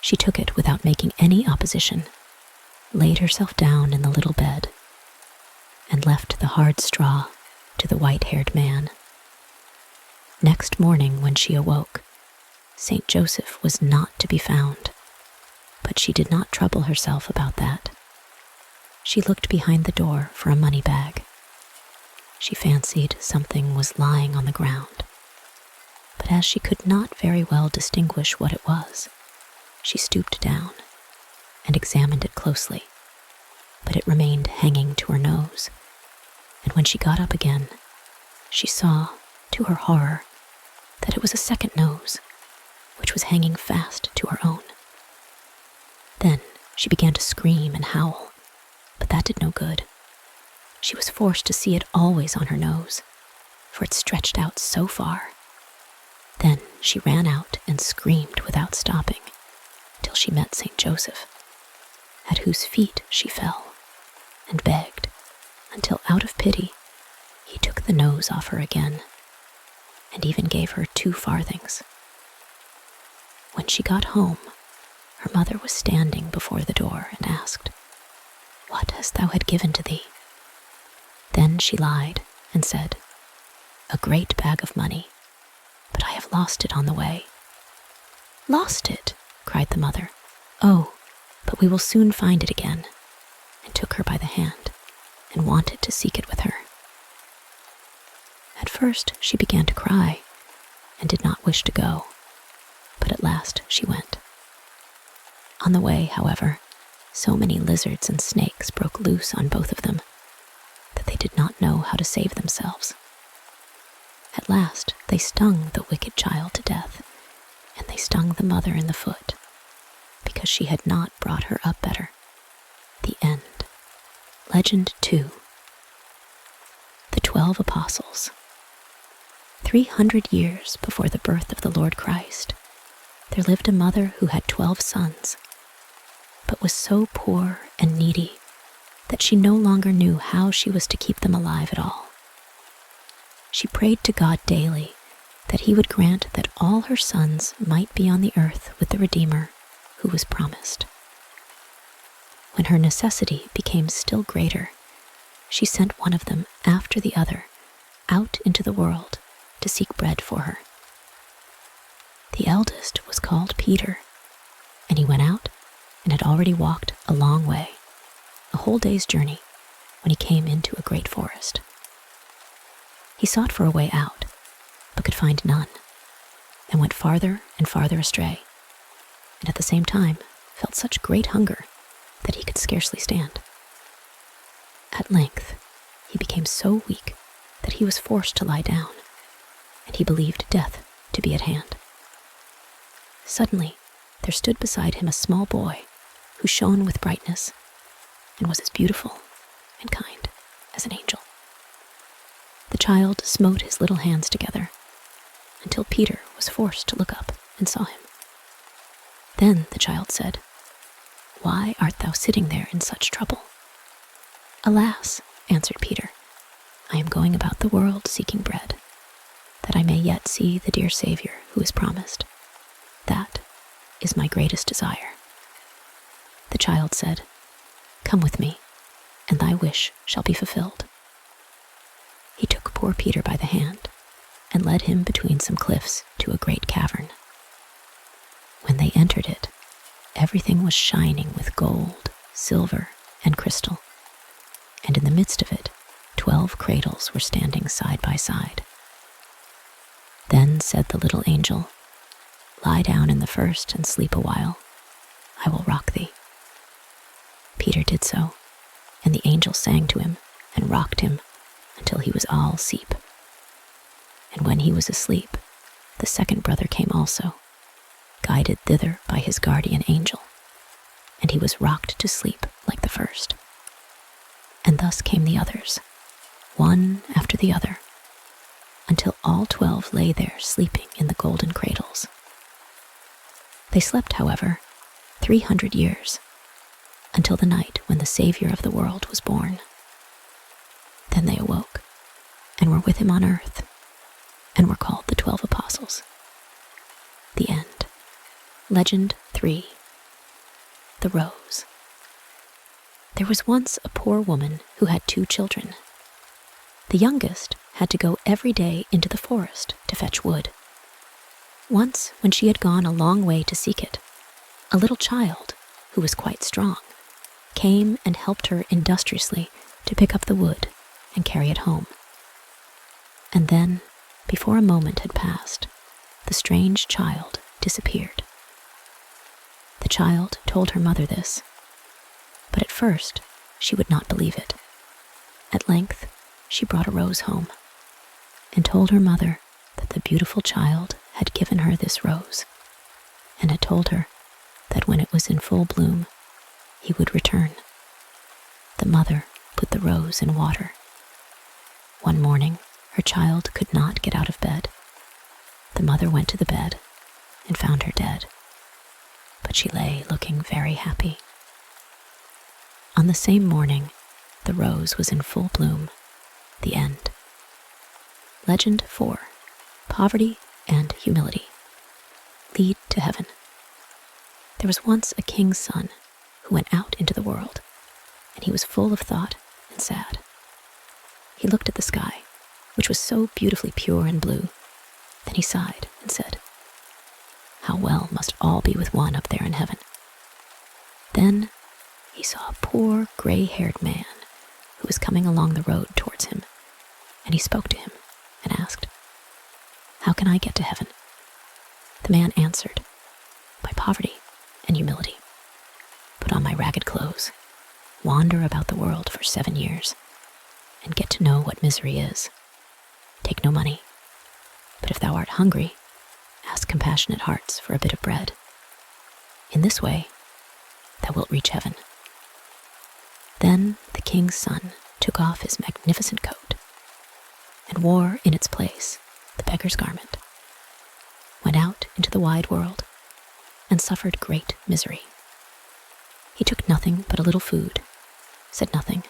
[SPEAKER 1] She took it without making any opposition, laid herself down in the little bed, and left the hard straw to the white-haired man. Next morning when she awoke, St. Joseph was not to be found, but she did not trouble herself about that. She looked behind the door for a money bag. She fancied something was lying on the ground, but as she could not very well distinguish what it was, she stooped down and examined it closely, but it remained hanging to her nose, and when she got up again, she saw, to her horror, that it was a second nose, which was hanging fast to her own. Then she began to scream and howl, but that did no good. She was forced to see it always on her nose, for it stretched out so far. Then she ran out and screamed without stopping, till she met St. Joseph, at whose feet she fell, and begged, until out of pity, he took the nose off her again, and even gave her 2 farthings. When she got home, her mother was standing before the door and asked, "What hast thou had given to thee?" Then she lied and said, "A great bag of money, but I have lost it on the way." "Lost it?" cried the mother. "Oh, but we will soon find it again," and took her by the hand and wanted to seek it with her. At first she began to cry and did not wish to go, but at last she went. On the way, however, so many lizards and snakes broke loose on both of them that they did not know how to save themselves. At last they stung the wicked child to death, and they stung the mother in the foot, because she had not brought her up better. The end. Legend 2. The 12 Apostles. 300 years before the birth of the Lord Christ, there lived a mother who had 12 sons, but was so poor and needy that she no longer knew how she was to keep them alive at all. She prayed to God daily that he would grant that all her sons might be on the earth with the Redeemer who was promised. When her necessity became still greater, she sent one of them after the other out into the world to seek bread for her. The eldest was called Peter, and he went out and had already walked a long way, a whole day's journey, when he came into a great forest. He sought for a way out, but could find none, and went farther and farther astray, and at the same time felt such great hunger that he could scarcely stand. At length, he became so weak that he was forced to lie down, and he believed death to be at hand. Suddenly, there stood beside him a small boy who shone with brightness and was as beautiful and kind as an angel. The child smote his little hands together until Peter was forced to look up and saw him. Then the child said, "Why art thou sitting there in such trouble?" "Alas," answered Peter, "I am going about the world seeking bread, that I may yet see the dear Savior who is promised. That is my greatest desire." The child said, "Come with me, and thy wish shall be fulfilled." He took poor Peter by the hand and led him between some cliffs to a great cavern. When they entered it, everything was shining with gold, silver, and crystal, and in the midst of it 12 cradles were standing side by side. Then said the little angel, "Lie down in the first and sleep a while. I will rock thee." Peter did so, and the angel sang to him and rocked him until he was all asleep. And when he was asleep, the second brother came also, guided thither by his guardian angel, and he was rocked to sleep like the first. And thus came the others, one after the other, until all 12 lay there sleeping in the golden cradles. They slept, however, 300 years, until the night when the Savior of the world was born. Then they awoke, and were with him on earth, and were called the 12 Apostles. The end. Legend 3. The Rose. There was once a poor woman who had 2 children. The youngest had to go every day into the forest to fetch wood. Once, when she had gone a long way to seek it, a little child, who was quite strong, came and helped her industriously to pick up the wood and carry it home. And then, before a moment had passed, the strange child disappeared. The child told her mother this, but at first she would not believe it. At length, she brought a rose home and told her mother that the beautiful child had given her this rose and had told her that when it was in full bloom, he would return. The mother put the rose in water. One morning, her child could not get out of bed. The mother went to the bed and found her dead, but she lay looking very happy. On the same morning, the rose was in full bloom. The end. Legend 4. Poverty and humility lead to heaven. There was once a king's son who went out into the world, and he was full of thought and sad. He looked at the sky, which was so beautifully pure and blue. Then he sighed and said, "How well must all be with one up there in heaven." Then he saw a poor gray-haired man who was coming along the road towards him, and he spoke to him and asked, "How can I get to heaven?" The man answered, "By poverty and humility. Put on my ragged clothes, wander about the world for 7 years, and get to know what misery is. Take no money, but if thou art hungry, ask compassionate hearts for a bit of bread. In this way, thou wilt reach heaven." Then the king's son took off his magnificent coat and wore in its place the beggar's garment, went out into the wide world, and suffered great misery. He took nothing but a little food, said nothing,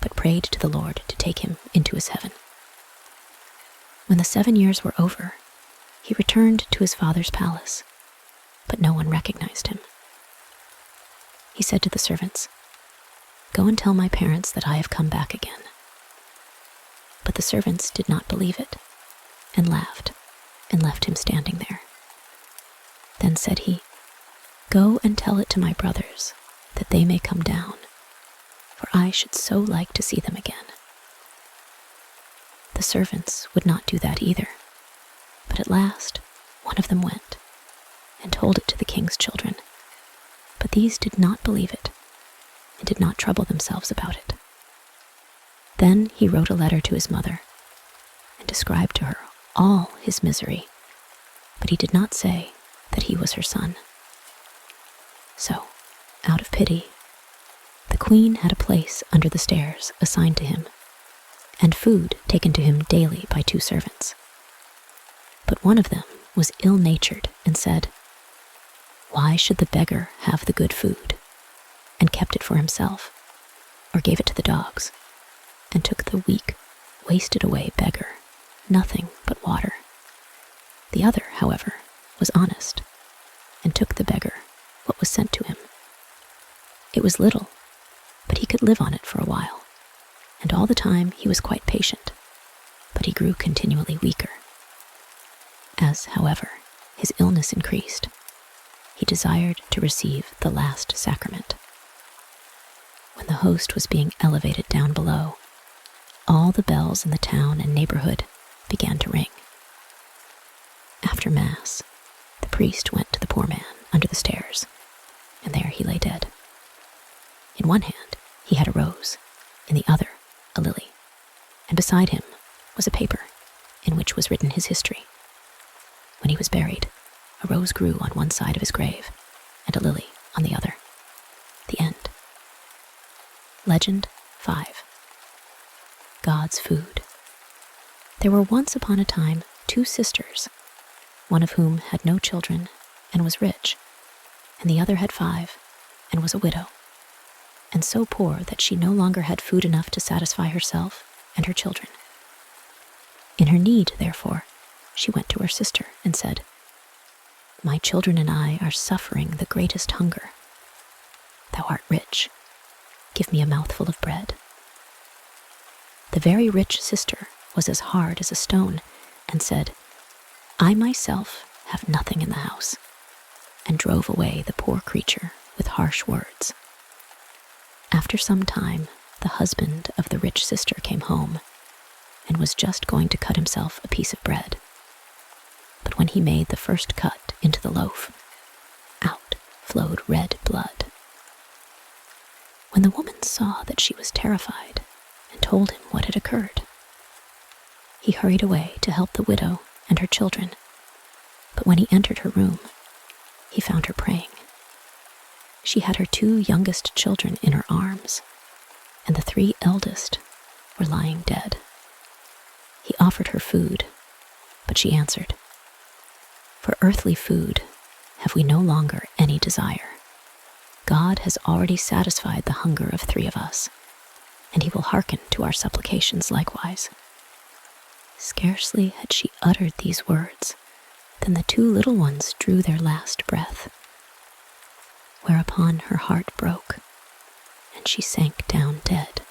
[SPEAKER 1] but prayed to the Lord to take him into his heaven. When the 7 years were over, he returned to his father's palace, but no one recognized him. He said to the servants, "Go and tell my parents that I have come back again." But the servants did not believe it, and laughed, and left him standing there. Then said he, "Go and tell it to my brothers, that they may come down, for I should so like to see them again." The servants would not do that either, but at last one of them went and told it to the king's children, but these did not believe it and did not trouble themselves about it. Then he wrote a letter to his mother and described to her all his misery, but he did not say that he was her son. So, out of pity, the queen had a place under the stairs assigned to him, and food taken to him daily by 2 servants. But one of them was ill-natured and said, "Why should the beggar have the good food?" and kept it for himself, or gave it to the dogs, and took the weak, wasted-away beggar nothing but water. The other, however, was honest, and took the beggar what was sent to him. It was little, but he could live on it for a while, and all the time he was quite patient, but he grew continually weaker. As, however, his illness increased, he desired to receive the last sacrament. When the host was being elevated down below, all the bells in the town and neighborhood began to ring. After Mass, the priest went to the poor man under the stairs, and there he lay dead. In one hand he had a rose, in the other a lily, and beside him was a paper in which was written his history. When he was buried, a rose grew on one side of his grave, and a lily on the other. The end. Legend 5. God's Food. There were once upon a time 2 sisters, one of whom had no children and was rich, and the other had 5 and was a widow, and so poor that she no longer had food enough to satisfy herself and her children. In her need, therefore, she went to her sister and said, "My children and I are suffering the greatest hunger. Thou art rich. Give me a mouthful of bread." The very rich sister was as hard as a stone and said, "I myself have nothing in the house," and drove away the poor creature with harsh words. After some time, the husband of the rich sister came home and was just going to cut himself a piece of bread. But when he made the first cut into the loaf, out flowed red blood. When the woman saw that she was terrified and told him what had occurred, he hurried away to help the widow and her children, but when he entered her room, he found her praying. She had her 2 youngest children in her arms, and the 3 eldest were lying dead. He offered her food, but she answered, "For earthly food have we no longer any desire. God has already satisfied the hunger of 3 of us, and he will hearken to our supplications likewise." Scarcely had she uttered these words than the 2 little ones drew their last breath, whereupon her heart broke, and she sank down dead.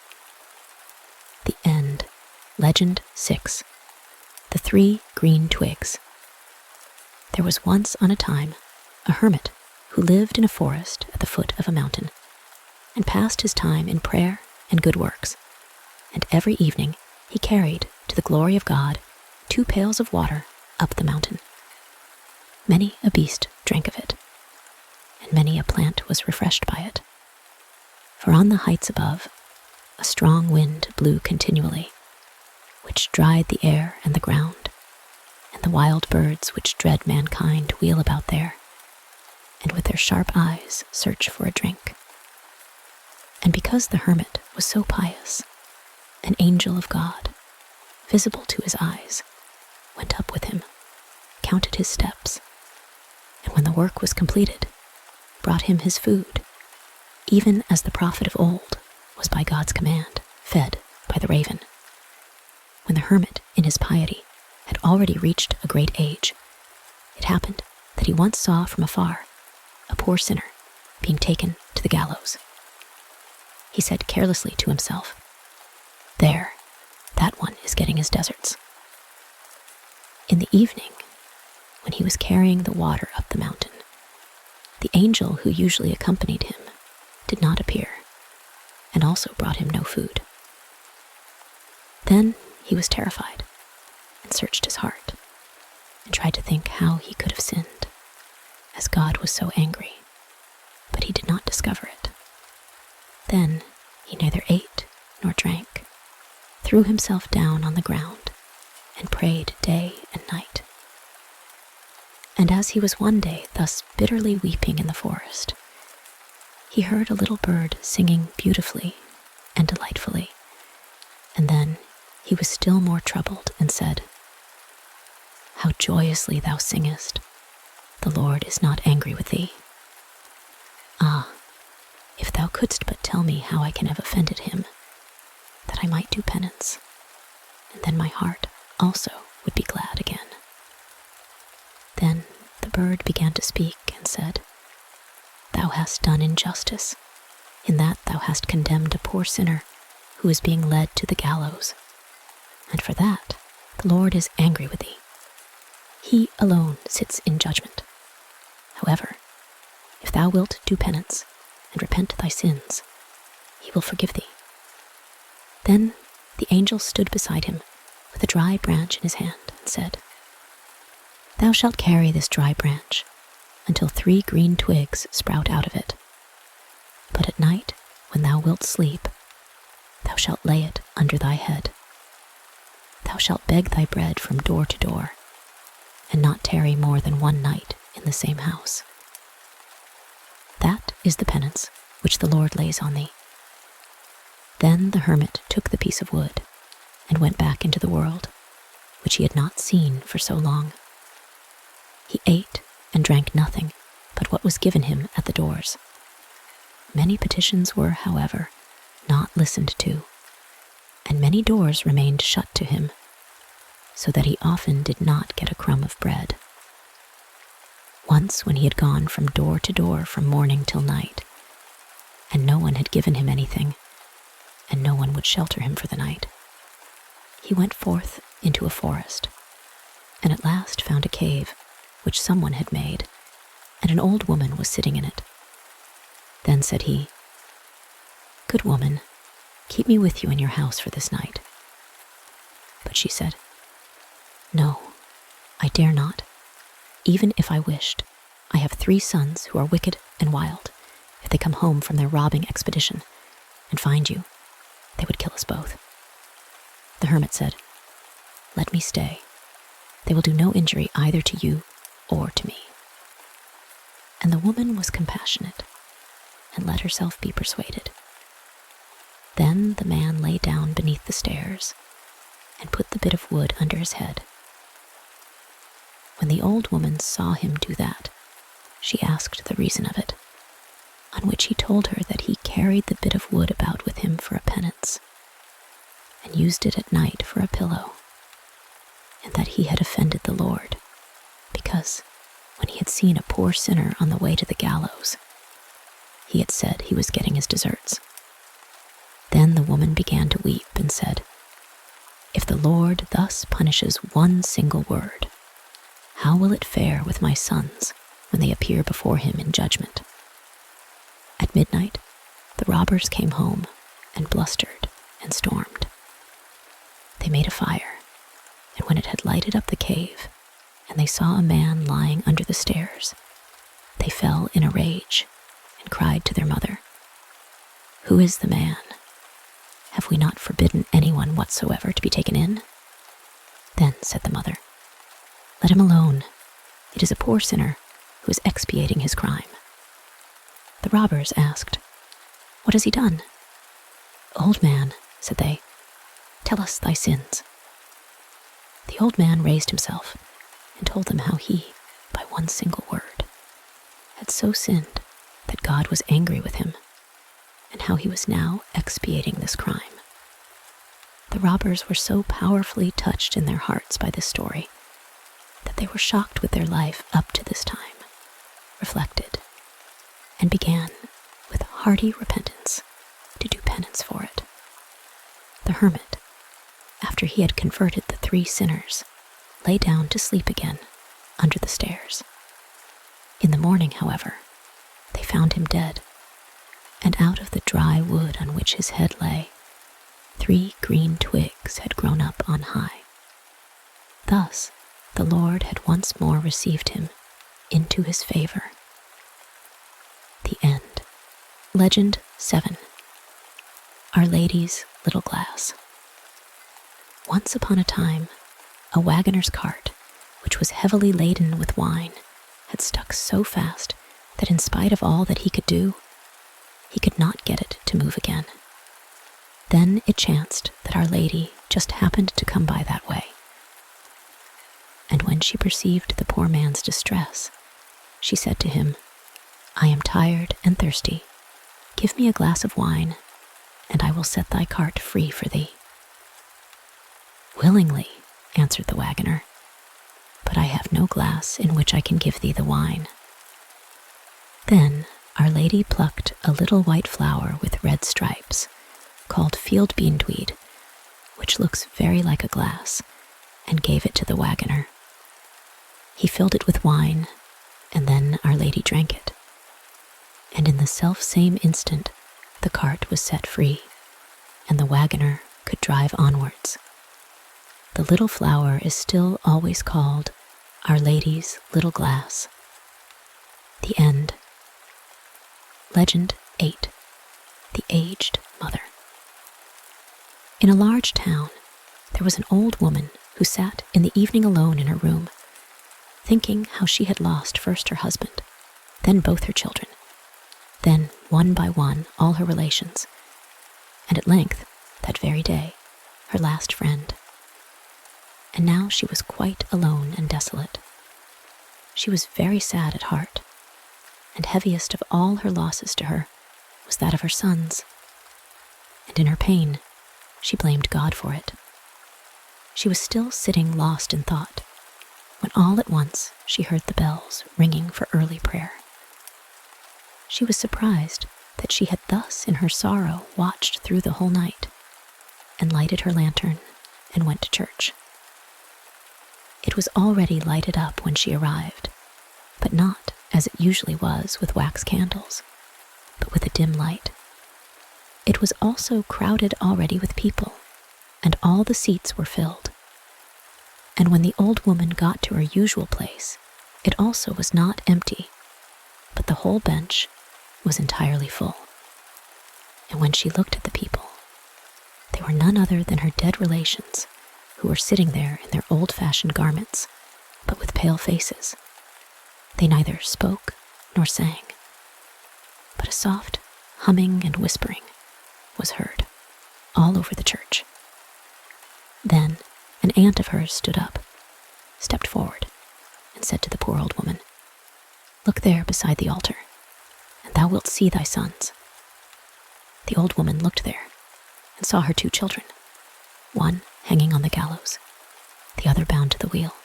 [SPEAKER 1] The end. Legend 6. The 3 Green Twigs. There was once on a time a hermit who lived in a forest at the foot of a mountain, and passed his time in prayer and good works, and every evening he carried, to the glory of God, 2 pails of water up the mountain. Many a beast drank of it, and many a plant was refreshed by it. For on the heights above, a strong wind blew continually, which dried the air and the ground, and the wild birds which dread mankind wheel about there, and with their sharp eyes search for a drink. And because the hermit was so pious, an angel of God, visible to his eyes, went up with him, counted his steps, and when the work was completed, brought him his food, even as the prophet of old was by God's command fed by the raven. When the hermit, in his piety, had already reached a great age, it happened that he once saw from afar a poor sinner being taken to the gallows. He said carelessly to himself, "There, that one is getting his deserts." In the evening, when he was carrying the water up the mountain, the angel who usually accompanied him did not appear, and also brought him no food. Then he was terrified, and searched his heart, and tried to think how he could have sinned, as God was so angry, but he did not discover it. Then he neither ate nor drank, threw himself down on the ground, and prayed day and night. And as he was one day thus bitterly weeping in the forest, he heard a little bird singing beautifully and delightfully, and then he was still more troubled and said, "How joyously thou singest! The Lord is not angry with thee. Ah, if thou couldst but tell me how I can have offended him, that I might do penance, and then my heart also would be glad again." Then the bird began to speak and said, "Thou hast done injustice, in that thou hast condemned a poor sinner who is being led to the gallows. And for that the Lord is angry with thee. He alone sits in judgment. However, if thou wilt do penance and repent thy sins, he will forgive thee." Then the angel stood beside him with a dry branch in his hand and said, "Thou shalt carry this dry branch until 3 green twigs sprout out of it. But at night, when thou wilt sleep, thou shalt lay it under thy head. Thou shalt beg thy bread from door to door, and not tarry more than 1 night in the same house. That is the penance which the Lord lays on thee." Then the hermit took the piece of wood and went back into the world, which he had not seen for so long. He ate and drank nothing but what was given him at the doors. Many petitions were, however, not listened to, and many doors remained shut to him, so that he often did not get a crumb of bread. Once, when he had gone from door to door from morning till night, and no one had given him anything, and no one would shelter him for the night, he went forth into a forest, and at last found a cave which someone had made, and an old woman was sitting in it. Then said he, "Good woman, keep me with you in your house for this night." But she said, "No, I dare not. Even if I wished, I have 3 sons who are wicked and wild. If they come home from their robbing expedition and find you, they would kill us both." The hermit said, "Let me stay. They will do no injury either to you or to me." And the woman was compassionate and let herself be persuaded. Then the man lay down beneath the stairs and put the bit of wood under his head. When the old woman saw him do that, she asked the reason of it, on which he told her that he carried the bit of wood about with him for a penance, and used it at night for a pillow, and that he had offended the Lord, because when he had seen a poor sinner on the way to the gallows, he had said he was getting his deserts. Then the woman began to weep and said, "If the Lord thus punishes 1 single word, how will it fare with my sons when they appear before him in judgment?" At midnight, the robbers came home and blustered and stormed. They made a fire, and when it had lighted up the cave, and they saw a man lying under the stairs, they fell in a rage and cried to their mother, "Who is the man? Have we not forbidden anyone whatsoever to be taken in?" Then said the mother, "Let him alone. It is a poor sinner who is expiating his crime." The robbers asked, "What has he done?" "Old man," said they, "tell us thy sins." The old man raised himself and told them how he, by 1 single word, had so sinned that God was angry with him, and how he was now expiating this crime. The robbers were so powerfully touched in their hearts by this story that they were shocked with their life up to this time, reflected, and began, with hearty repentance, to do penance for it. The hermit, after he had converted the 3 sinners, lay down to sleep again under the stairs. In the morning, however, they found him dead, and out of the dry wood on which his head lay, 3 green twigs had grown up on high. Thus the Lord had once more received him into his favor. The End. Legend 7. Our Lady's Little Glass. Once upon a time, a wagoner's cart, which was heavily laden with wine, had stuck so fast that in spite of all that he could do, he could not get it to move again. Then it chanced that Our Lady just happened to come by that way. And when she perceived the poor man's distress, she said to him, "I am tired and thirsty. Give me a glass of wine, and I will set thy cart free for thee." "Willingly," answered the wagoner, "but I have no glass in which I can give thee the wine." Then Our Lady plucked a little white flower with red stripes, called field beanweed, which looks very like a glass, and gave it to the wagoner. He filled it with wine, and then Our Lady drank it. And in the self-same instant, the cart was set free, and the wagoner could drive onwards. The little flower is still always called Our Lady's Little Glass. The End. Legend 8. The Aged Mother. In a large town, there was an old woman who sat in the evening alone in her room, thinking how she had lost first her husband, then both her children, then one by one all her relations, and at length, that very day, her last friend. And now she was quite alone and desolate. She was very sad at heart, and heaviest of all her losses to her was that of her sons. And in her pain, she blamed God for it. She was still sitting lost in thought, when all at once she heard the bells ringing for early prayer. She was surprised that she had thus in her sorrow watched through the whole night, and lighted her lantern and went to church. It was already lighted up when she arrived, but not as it usually was with wax candles, but with a dim light. It was also crowded already with people, and all the seats were filled. And when the old woman got to her usual place, it also was not empty, but the whole bench was entirely full. And when she looked at the people, they were none other than her dead relations, who were sitting there in their old-fashioned garments, but with pale faces. They neither spoke nor sang, but a soft humming and whispering was heard all over the church. Then an aunt of hers stood up, stepped forward, and said to the poor old woman, "Look there beside the altar, and thou wilt see thy sons." The old woman looked there, and saw her 2 children, one hanging on the gallows, the other bound to the wheel.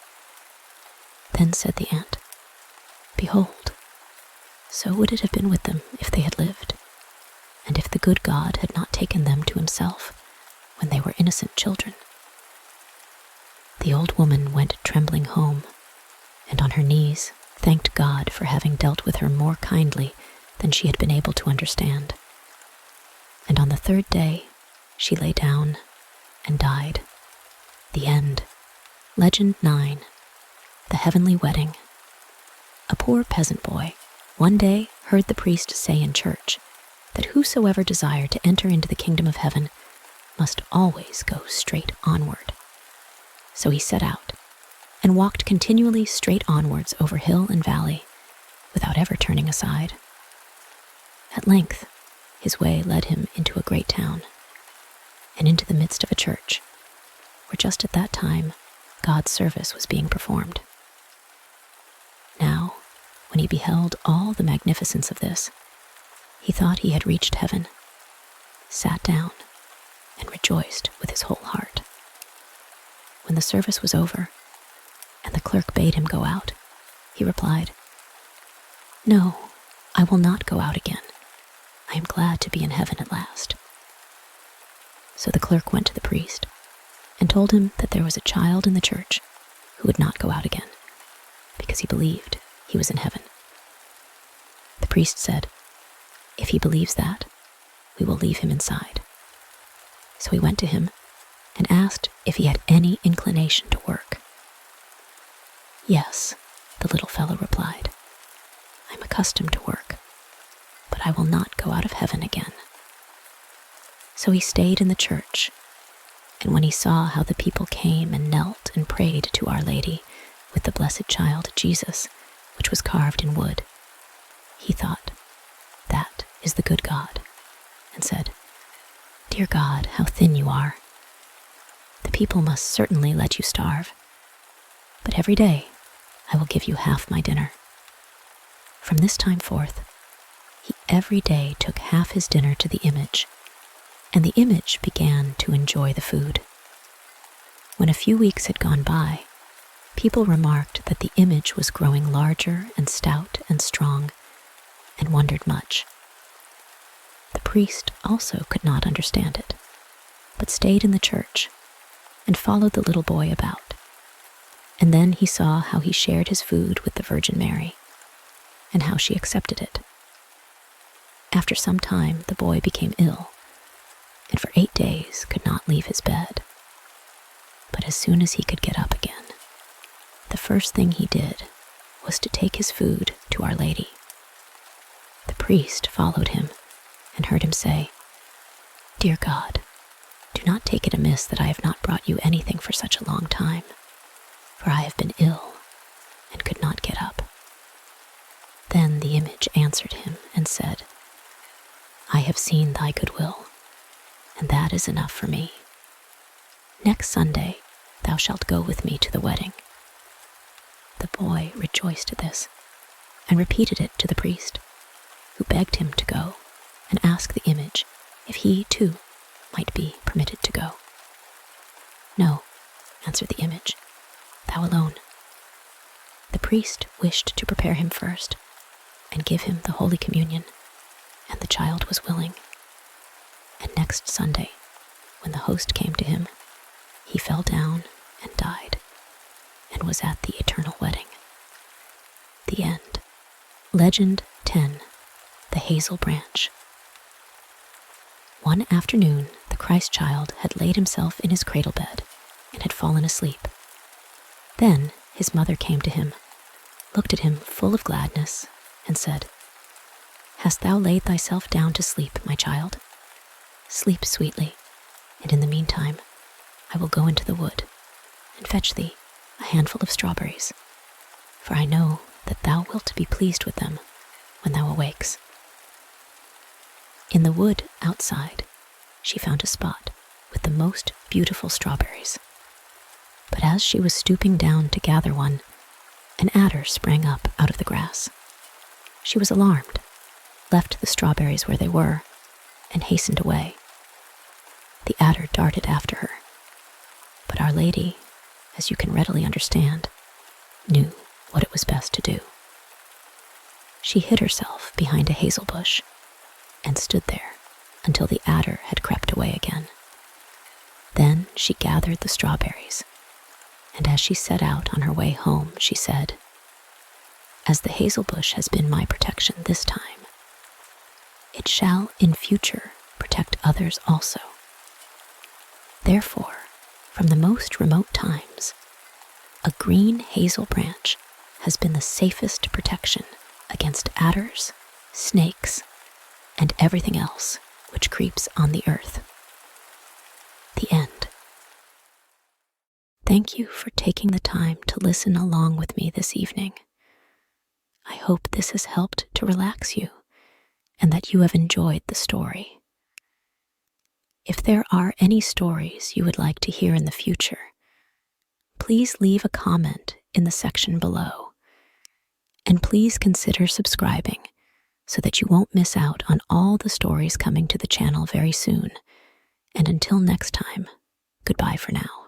[SPEAKER 1] Then said the aunt, "Behold, so would it have been with them if they had lived, and if the good God had not taken them to himself when they were innocent children." The old woman went trembling home, and on her knees thanked God for having dealt with her more kindly than she had been able to understand. And on the 3rd day, she lay down and died. The End. Legend 9. The Heavenly Wedding. A poor peasant boy one day heard the priest say in church that whosoever desired to enter into the kingdom of heaven must always go straight onward. So he set out and walked continually straight onwards over hill and valley, without ever turning aside. At length, his way led him into a great town, and into the midst of a church, where just at that time God's service was being performed. Now, when he beheld all the magnificence of this, he thought he had reached heaven, sat down, and rejoiced with his whole heart. When the service was over, and the clerk bade him go out, he replied, "No, I will not go out again. I am glad to be in heaven at last." So the clerk went to the priest, and told him that there was a child in the church who would not go out again, because he believed he was in heaven. The priest said, "If he believes that, we will leave him inside." So he went to him and asked if he had any inclination to work. "Yes," the little fellow replied, "I am accustomed to work, but I will not go out of heaven again." So he stayed in the church, and when he saw how the people came and knelt and prayed to Our Lady with the blessed child Jesus, which was carved in wood, he thought, "That is the good God," and said, "Dear God, how thin you are. The people must certainly let you starve, but every day I will give you half my dinner." From this time forth, he every day took half his dinner to the image, and the image began to enjoy the food. When a few weeks had gone by, people remarked that the image was growing larger and stout and strong, and wondered much. The priest also could not understand it, but stayed in the church and followed the little boy about. And then he saw how he shared his food with the Virgin Mary, and how she accepted it. After some time, the boy became ill, and for 8 days could not leave his bed. But as soon as he could get up again, the first thing he did was to take his food to Our Lady. The priest followed him and heard him say, "Dear God, do not take it amiss that I have not brought you anything for such a long time, for I have been ill and could not get up." Then the image answered him and said, "I have seen thy goodwill, and that is enough for me. Next Sunday thou shalt go with me to the wedding." The boy rejoiced at this and repeated it to the priest, who begged him to go and ask the image if he too might be permitted to go. "No," answered the image, "thou alone." The priest wished to prepare him first and give him the Holy Communion, and the child was willing. And next Sunday, when the host came to him, he fell down and died, and was at the eternal wedding. The end. Legend 10. The Hazel Branch. One afternoon, the Christ child had laid himself in his cradle bed and had fallen asleep. Then his mother came to him, looked at him full of gladness, and said, "Hast thou laid thyself down to sleep, my child? Sleep sweetly, and in the meantime I will go into the wood and fetch thee a handful of strawberries, for I know that thou wilt be pleased with them when thou awakes." In the wood outside, she found a spot with the most beautiful strawberries. But as she was stooping down to gather one, an adder sprang up out of the grass. She was alarmed, left the strawberries where they were, and hastened away. The adder darted after her, but Our Lady, as you can readily understand, knew what it was best to do. She hid herself behind a hazel bush and stood there until the adder had crept away again. Then she gathered the strawberries, and as she set out on her way home, she said, "As the hazel bush has been my protection this time, it shall in future protect others also. Therefore, from the most remote times, a green hazel branch has been the safest protection against adders, snakes, and everything else which creeps on the earth." The end. Thank you for taking the time to listen along with me this evening. I hope this has helped to relax you and that you have enjoyed the story. If there are any stories you would like to hear in the future, please leave a comment in the section below. And please consider subscribing so that you won't miss out on all the stories coming to the channel very soon. And until next time, goodbye for now.